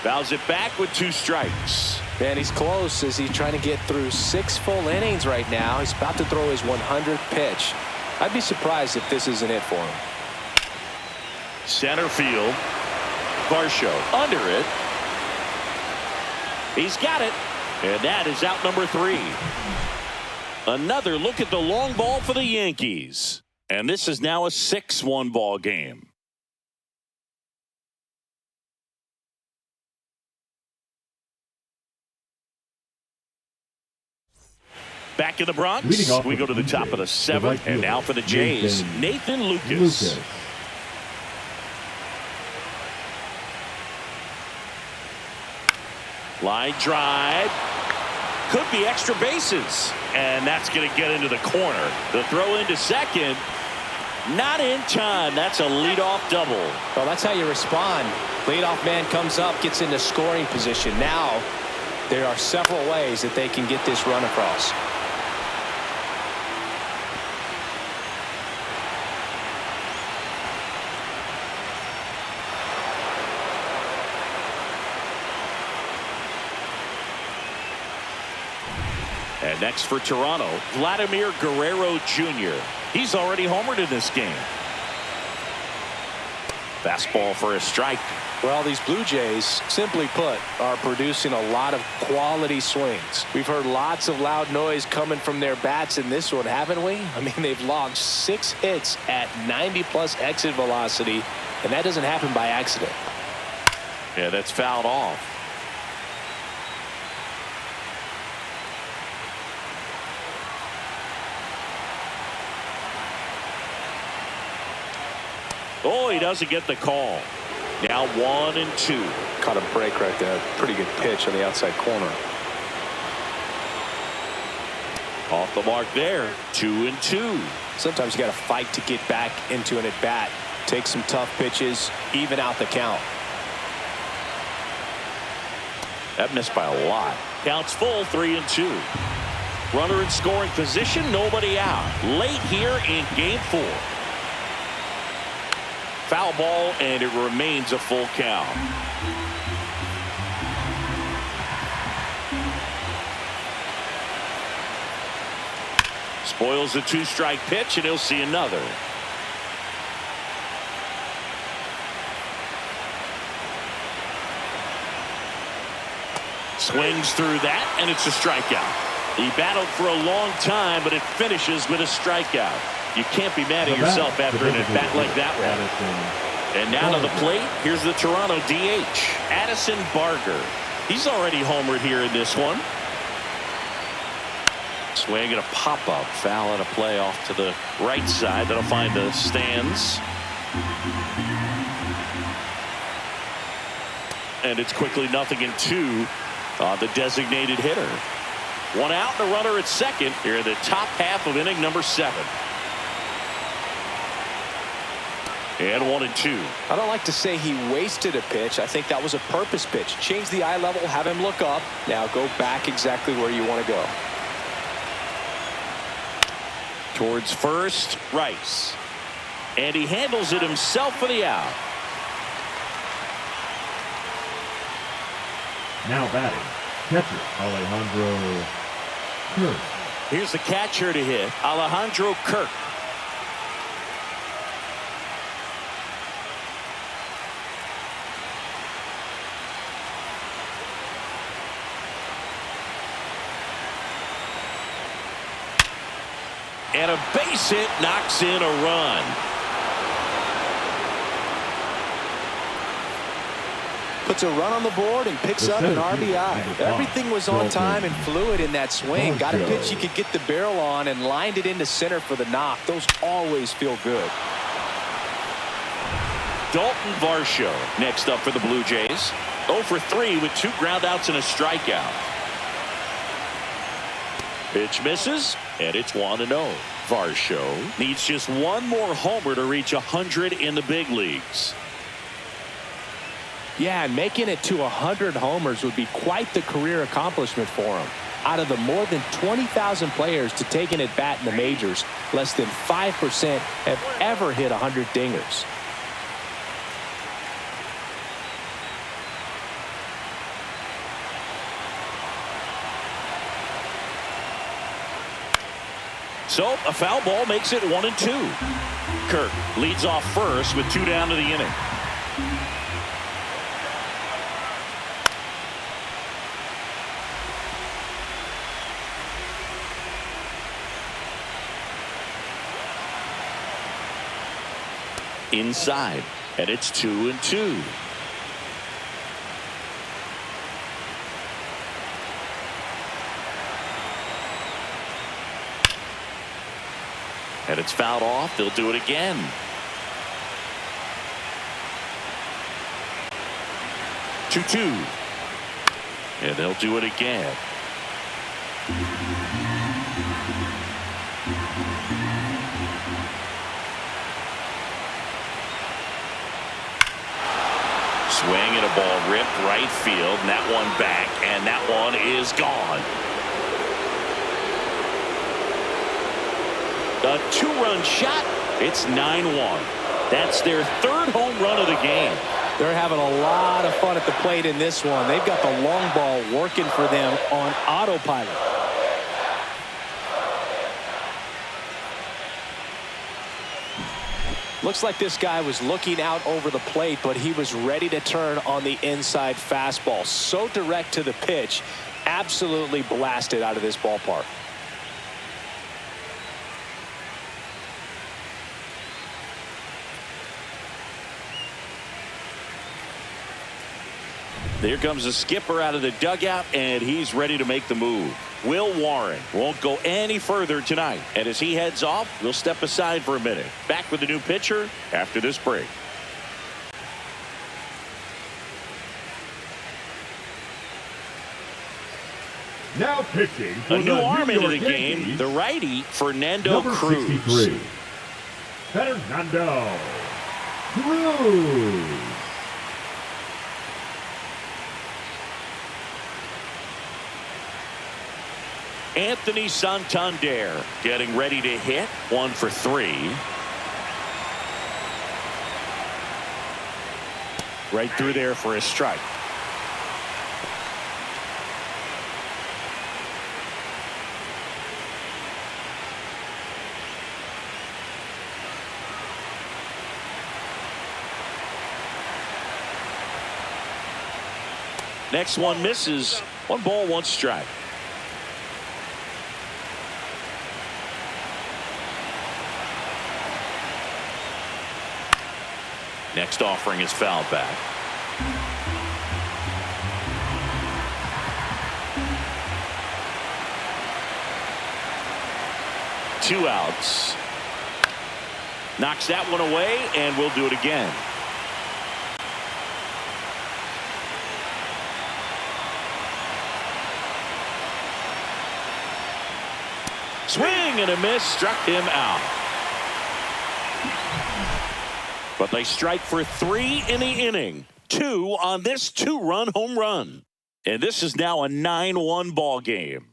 Fouls it back with 2 strikes. Man, he's close as he's trying to get through 6 full innings right now. He's about to throw his 100th pitch. I'd be surprised if this isn't it for him. Center field. Varsho under it. He's got it. And that is out number 3. Another look at the long ball for the Yankees. And this is now a 6-1 ball game. Back in the Bronx, we go to the top of the 7th, and now for the Jays, Nathan Lucas. Line drive. Could be extra bases. And that's going to get into the corner. The throw into second. Not in time. That's a leadoff double. Well, that's how you respond. Leadoff man comes up, gets into scoring position. Now, there are several ways that they can get this run across. And next for Toronto, Vladimir Guerrero Jr. He's already homered in this game. Fastball for a strike. Well, these Blue Jays, simply put, are producing a lot of quality swings. We've heard lots of loud noise coming from their bats in this one, haven't we? I mean, they've logged 6 hits at 90+ exit velocity, and that doesn't happen by accident. Yeah, that's fouled off. Oh, he doesn't get the call. Now 1-2. Caught a break right there. Pretty good pitch on the outside corner. Off the mark there. 2-2. Sometimes you got to fight to get back into an at-bat. Take some tough pitches, even out the count. That missed by a lot. Counts full, 3-2. Runner in scoring position, nobody out. Late here in game 4. Foul ball, and it remains a full count. Spoils a 2-strike pitch, and he'll see another. Swings through that, and it's a strikeout. He battled for a long time, but it finishes with a strikeout. You can't be mad at yourself after an at-bat like that one. And now to the plate, here's the Toronto DH, Addison Barger. He's already homered here in this one. Swing and a pop-up. Foul out of play off to the right side. That'll find the stands. And it's quickly 0-2 on the designated hitter. 1 out and a runner at second here in the top half of inning number 7. And 1-2. I don't like to say he wasted a pitch. I think that was a purpose pitch. Change the eye level, have him look up. Now go back exactly where you want to go. Towards first, Rice. And he handles it himself for the out. Now batting, catcher Alejandro Kirk. Here's the catcher to hit, Alejandro Kirk. And a base hit knocks in a run. Puts a run on the board and picks up an RBI. Everything was on time and fluid in that swing. Got a pitch you could get the barrel on and lined it into center for the knock. Those always feel good. Dalton Varsho next up for the Blue Jays. 0 for 3 with 2 groundouts and a strikeout. Pitch misses, and it's 1-0. Varsho needs just 1 more homer to reach 100 in the big leagues. Yeah, and making it to 100 homers would be quite the career accomplishment for him. Out of the more than 20,000 players to take an at-bat in the majors, less than 5% have ever hit 100 dingers. So a foul ball makes it 1-2. Kirk leads off first with 2 down to the inning. Inside, and it's 2-2. And it's fouled off. They'll do it again. Two. And they'll do it again. Swing and a ball ripped right field, and that one back, and that one is gone. A 2-run shot. It's 9-1. That's their 3rd home run of the game. They're having a lot of fun at the plate in this one. They've got the long ball working for them on autopilot. Looks like this guy was looking out over the plate, but he was ready to turn on the inside fastball. So direct to the pitch. Absolutely blasted out of this ballpark. There comes the skipper out of the dugout, and he's ready to make the move. Will Warren won't go any further tonight. And as he heads off, we'll step aside for a minute. Back with the new pitcher after this break. Now pitching for A new the arm New into York the game, Yankees, the righty, Fernando number Cruz. 63, Fernando Cruz. Anthony Santander getting ready to hit. 1 for 3. Right through there for a strike. Next one misses. 1 ball, 1 strike. Next offering is fouled back. Two outs. Knocks that one away, and we'll do it again. Swing and a miss, struck him out. But they strike for 3 in the inning. 2 on this 2-run home run. And this is now a 9-1 ball game.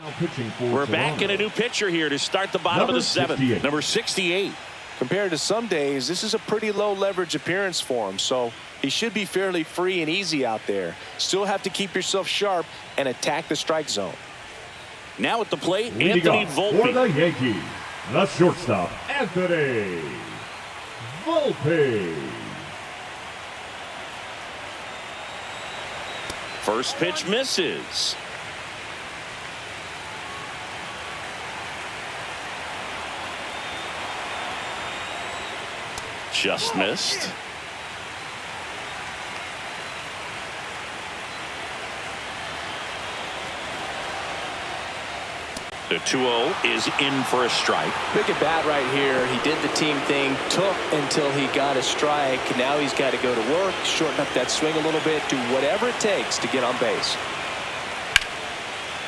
Now pitching for We're Toronto, back in a new pitcher here to start the bottom of the 7th. 68. Number 68. Compared to some days, this is a pretty low leverage appearance for him, so he should be fairly free and easy out there. Still have to keep yourself sharp and attack the strike zone. Now at the plate, Leading Anthony off for the Volpe. Yankees, the shortstop, Anthony Volpe. First pitch misses. Just missed. The 2-0 is in for a strike. Big at bat right here. He did the team thing, took until he got a strike. Now he's got to go to work, shorten up that swing a little bit, do whatever it takes to get on base.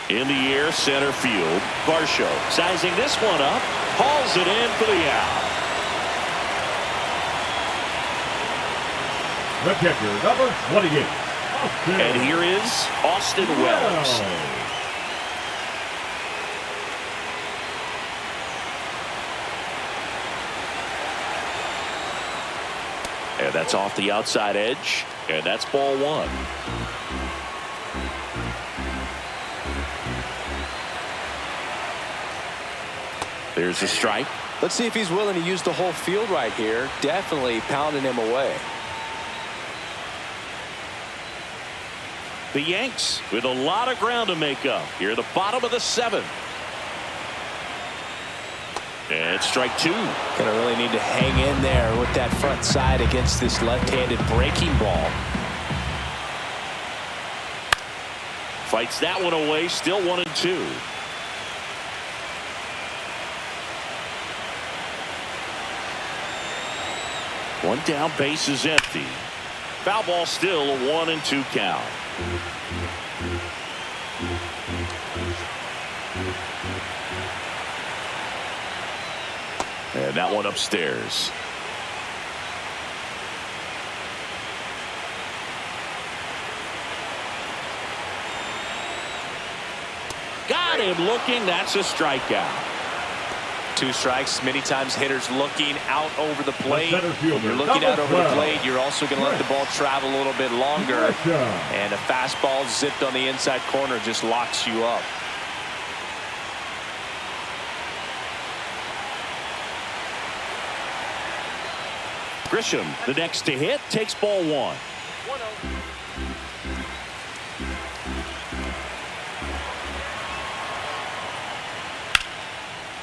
In the air, center field. Varsho sizing this one up, hauls it in for the out. The catcher, number 28. Austin. And here is Austin Wells. And that's off the outside edge. And that's ball one. There's a strike. Let's see if he's willing to use the whole field right here. Definitely pounding him away. The Yanks with a lot of ground to make up here at the bottom of the seventh. And strike two. Gonna really need to hang in there with that front side against this left-handed breaking ball. Fights that one away. Still 1-2. One down, base is empty. Foul ball, still a 1-2 count. And that one upstairs. Got him looking. That's a strikeout. 2 strikes. Many times hitters looking out over the plate. You're You're looking out over the plate. You're also going to let the ball travel a little bit longer. And a fastball zipped on the inside corner just locks you up. Grisham, the next to hit, takes ball one. 1-0.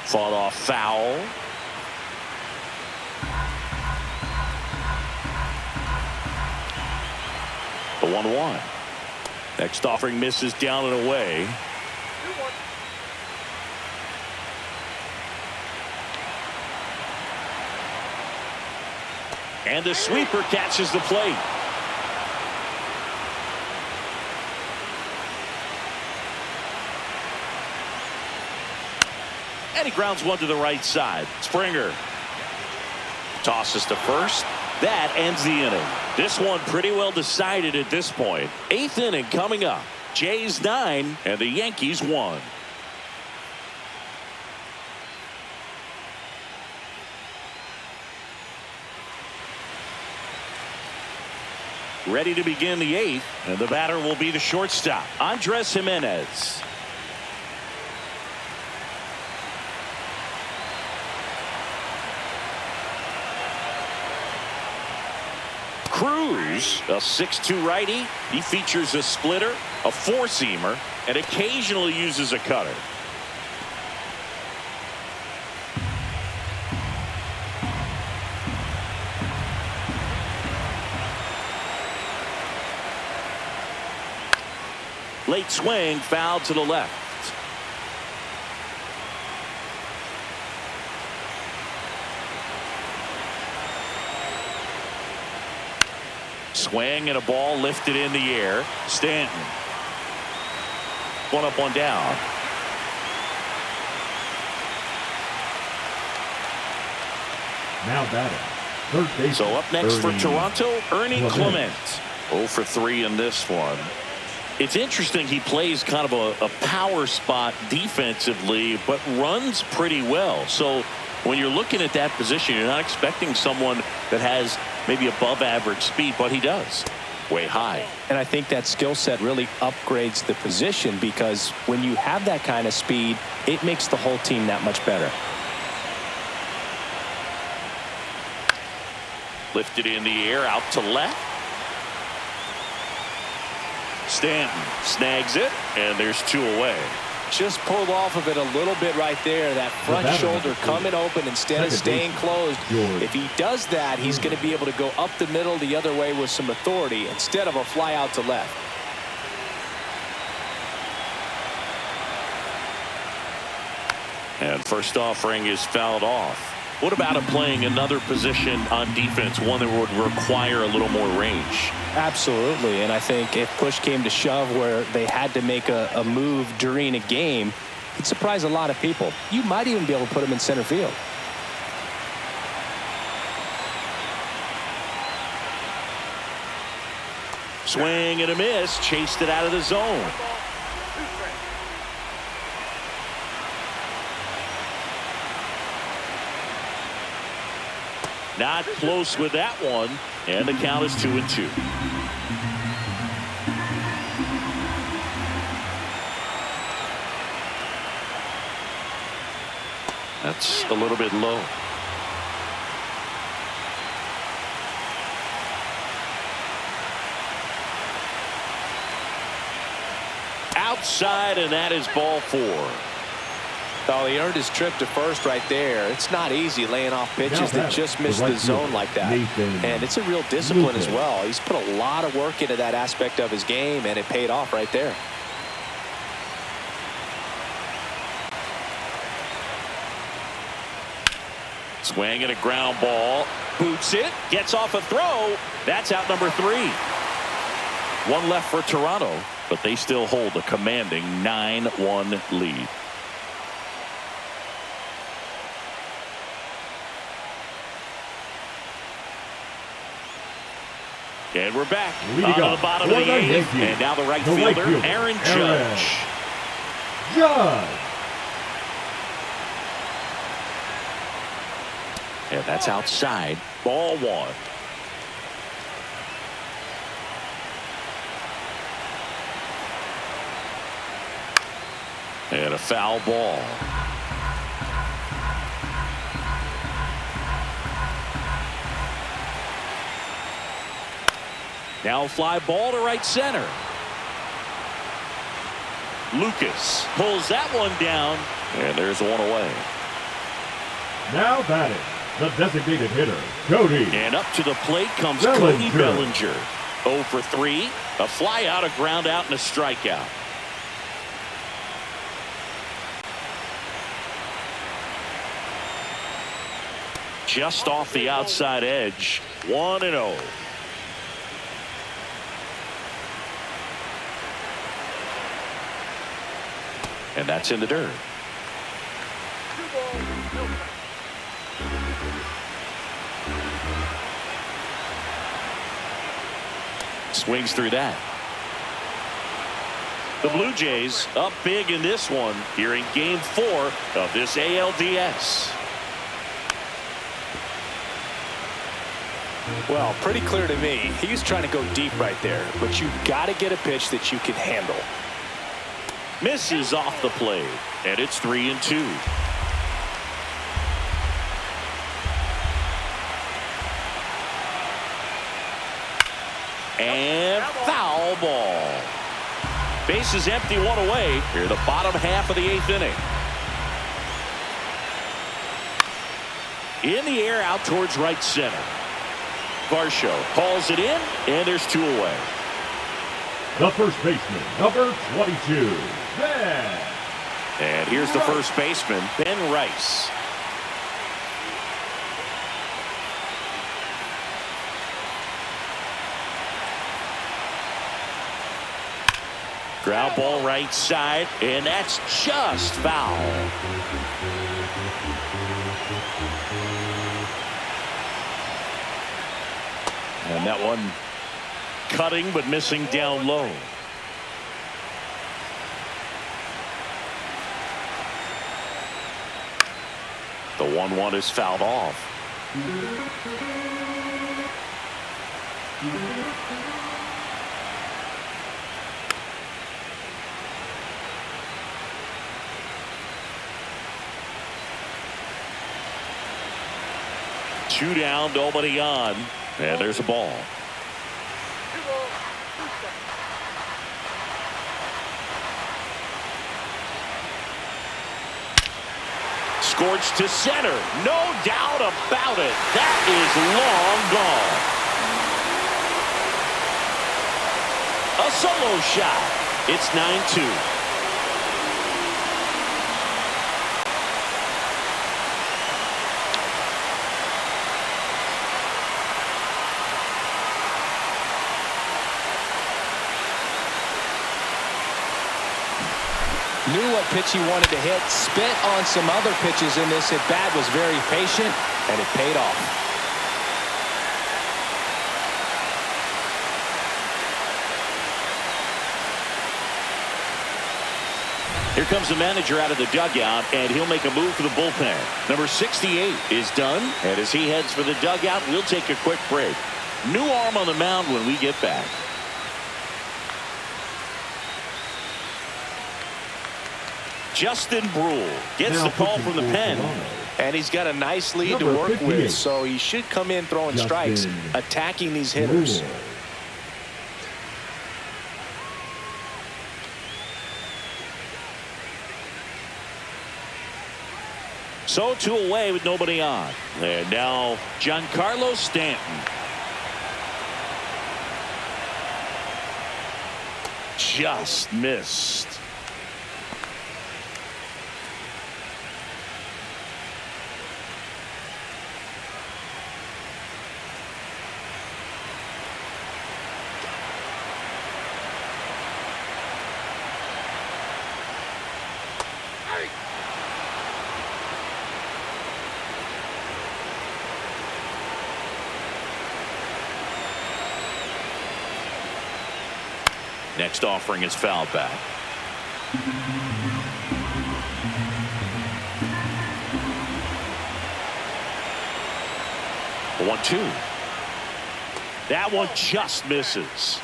Fought off foul. The 1-1. Next offering misses down and away. 2-1. And the sweeper catches the plate. And he grounds one to the right side. Springer tosses to first. That ends the inning. This one pretty well decided at this point. 8th inning coming up. Jays 9 and the Yankees 1. Ready to begin the 8th, and the batter will be the shortstop, Andres Jimenez. Cruz, a 6'2" righty. He features a splitter, a four-seamer, and occasionally uses a cutter. Late swing, foul to the left. Swing and a ball lifted in the air. Stanton. One up, one down. Now batting, third baseman. So up next for Ernie Toronto, Ernie Clement. Clement. 0 for 3 in this one. It's interesting, he plays kind of a power spot defensively, but runs pretty well. So when you're looking at that position, you're not expecting someone that has maybe above average speed, but he does. Way high. And I think that skill set really upgrades the position, because when you have that kind of speed, it makes the whole team that much better. Lifted in the air, out to left. Stanton snags it, and there's 2 away. Just pulled off of it a little bit right there. That front shoulder coming open instead of staying closed. If he does that, he's going to be able to go up the middle the other way with some authority instead of a fly out to left. And first offering is fouled off. What about him playing another position on defense, one that would require a little more range? Absolutely. And I think if push came to shove where they had to make a move during a game, it'd surprise a lot of people. You might even be able to put him in center field. Swing and a miss. Chased it out of the zone. 1 ball, 2 strikes. Not close with that one. And the count is 2-2. That's a little bit low. Outside, and that is ball 4. Oh, he earned his trip to first right there. It's not easy laying off pitches that just miss the the right zone fielder, like that. Nathan And it's a real discipline as Lucas. well. He's put a lot of work into that aspect of his game, and it paid off right there. Swing and a ground ball. Boots it. Gets off a throw. That's out number 3. One left for Toronto, but they still hold a commanding 9-1 lead. And we're back Leading on up the bottom for of the the 8th. Yankees, And now the right the right fielder, fielder, Aaron Aaron Judge. Judge. And that's outside. Ball 1. And a foul ball. Now a fly ball to right center. Lucas pulls that one down, and there's one away. Now batting, the designated hitter, Cody. And up to the plate comes Bellinger. Cody Bellinger. 0 for 3. A fly out, a ground out, and a strikeout. Just off the outside edge. 1-0. And that's in the dirt. 2 balls, no strikes. Swings through that. The Blue Jays up big in this one here in game 4 of this ALDS. Well, pretty clear to me. He's trying to go deep right there, but you've got to get a pitch that you can handle. Misses off the plate, and it's 3-2. And foul ball. Bases empty, 1 away. Here the bottom half of the 8th inning. In the air out towards right center. Varsho calls it in, and there's 2 away. The first baseman, number 22, Ben. And here's the first baseman, Ben Rice. Ground ball right side, and that's just foul. And that one cutting but missing down low. The 1-1 is fouled off. Two down, nobody on, and there's a ball. 2 balls, 2 strikes. Scorched to center. No doubt about it. That is long gone. A solo shot. It's 9-2. Knew what pitch he wanted to hit, spit on some other pitches in this at-bat, was very patient, and it paid off. Here comes the manager out of the dugout, and he'll make a move for the bullpen. Number 68 is done, and as he heads for the dugout, we'll take a quick break. New arm on the mound when we get back. Justin Brule gets the call from the pen. And he's got a nice lead to work with, so he should come in throwing strikes, attacking these hitters. So 2 away with nobody on. And now Giancarlo Stanton. Just missed. Next offering is foul back. The 1-2. That one just misses.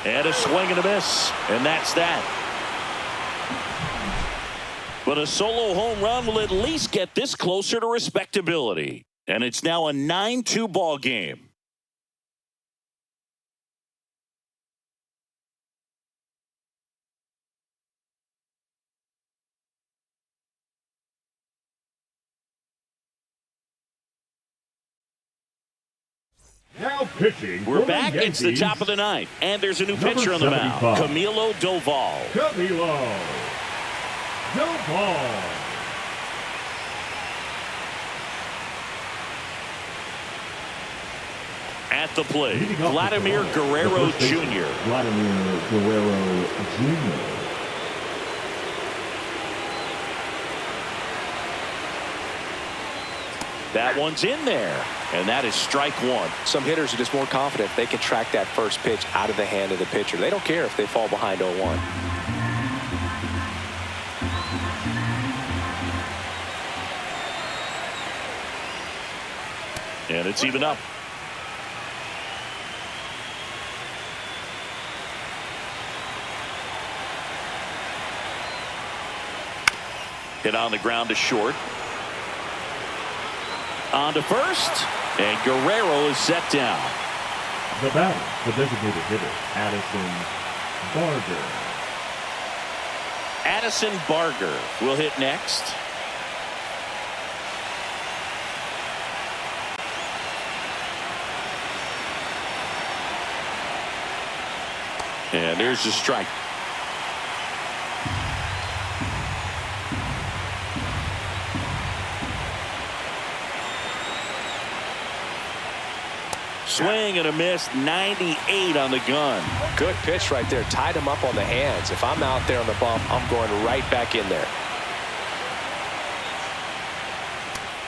And a swing and a miss. And that's that. But a solo home run will at least get this closer to respectability. And it's now a 9-2 ball game. Now pitching. We're back. It's the top of the ninth. And there's a new pitcher on the mound. Camilo Doval. Camilo Doval. At the plate, Vladimir Guerrero Jr. Vladimir Guerrero Jr. That one's in there, and that is strike one. Some hitters are just more confident if they can track that first pitch out of the hand of the pitcher. They don't care if they fall behind 0-1. And it's even up. Hit on the ground to short. On to first, and Guerrero is set down. The batter, the designated hitter, Addison Barger. Addison Barger will hit next. And there's the strike. Swing and a miss, 98 on the gun. Good pitch right there. Tied him up on the hands. If I'm out there on the bump, I'm going right back in there.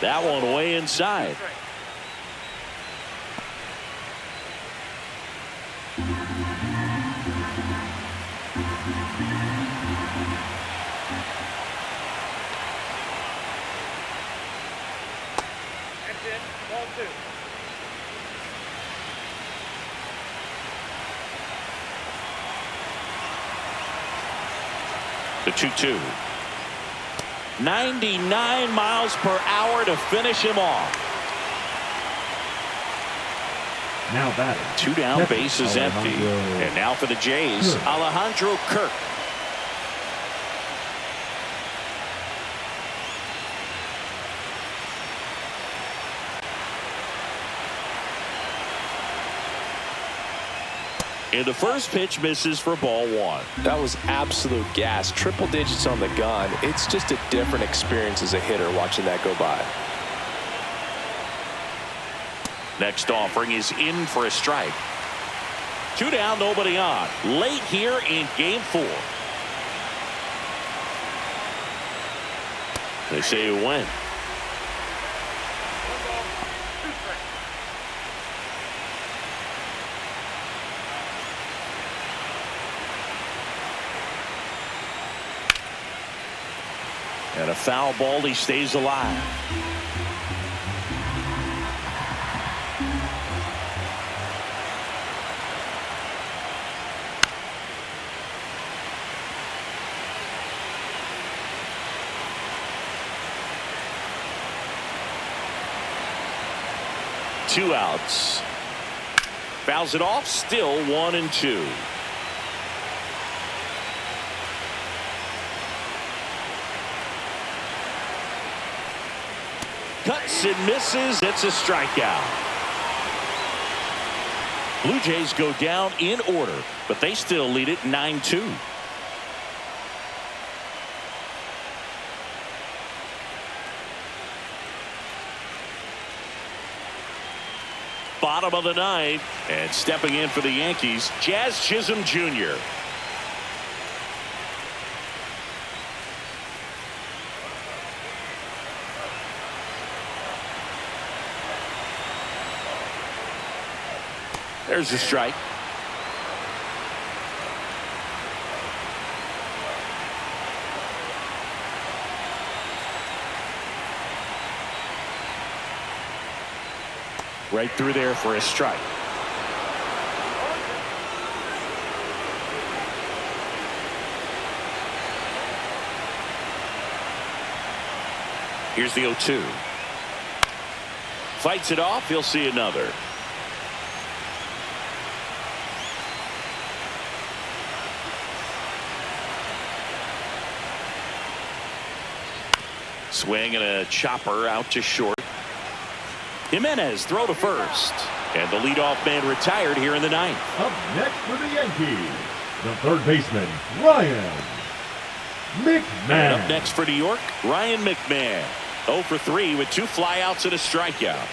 That one way inside. That's it. Ball 2. The 2-2. 99 miles per hour to finish him off. Now batting. 2 down, bases empty. Alejandro. And now for the Jays, Alejandro Kirk. And the first pitch misses for ball 1. That was absolute gas. Triple digits on the gun. It's just a different experience as a hitter watching that go by. Next offering is in for a strike. 2 down, nobody on. Late here in game 4. They say it went. And a foul ball. He stays alive. Two outs. Fouls it off. Still 1-2. Cuts and misses. It's a strikeout. Blue Jays go down in order, but they still lead it 9-2. Bottom of the ninth, and stepping in for the Yankees, Jazz Chisholm Jr. There's a strike. Right through there for a strike. Here's the 0-2. Fights it off. He'll see another. Swing and a chopper out to short. Jimenez throw to first. And the leadoff man retired here in the ninth. Up next for the Yankees, the third baseman, Ryan McMahon. And up next for New York, Ryan McMahon. 0 for 3 with 2 flyouts and a strikeout.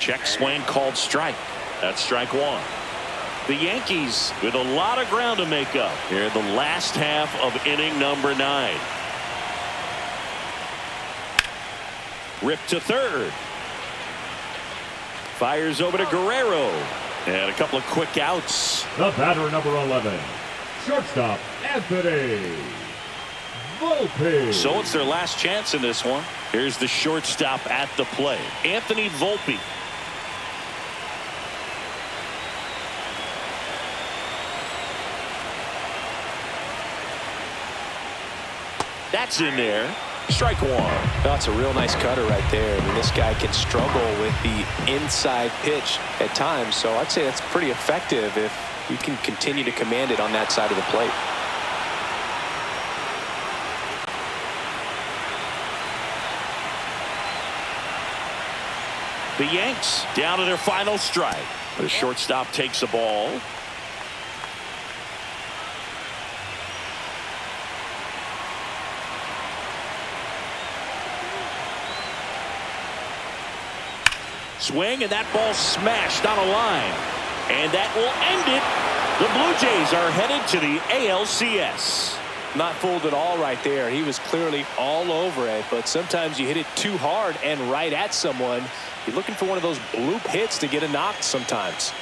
Check swing called strike. That's strike 1. The Yankees with a lot of ground to make up here in the last half of inning number 9. Rip to third. Fires over to Guerrero. And a couple of quick outs. The batter, number 11, shortstop Anthony Volpe. So it's their last chance in this one. Here's the shortstop at the plate, Anthony Volpe. That's in there. Strike 1. That's a real nice cutter right there. I mean, this guy can struggle with the inside pitch at times, so I'd say that's pretty effective if you can continue to command it on that side of the plate. The Yanks down to their final strike. The shortstop takes a ball. Swing, and that ball smashed on a line. And that will end it. The Blue Jays are headed to the ALCS. Not fooled at all right there. He was clearly all over it, but sometimes you hit it too hard and right at someone. You're looking for one of those bloop hits to get a knock sometimes.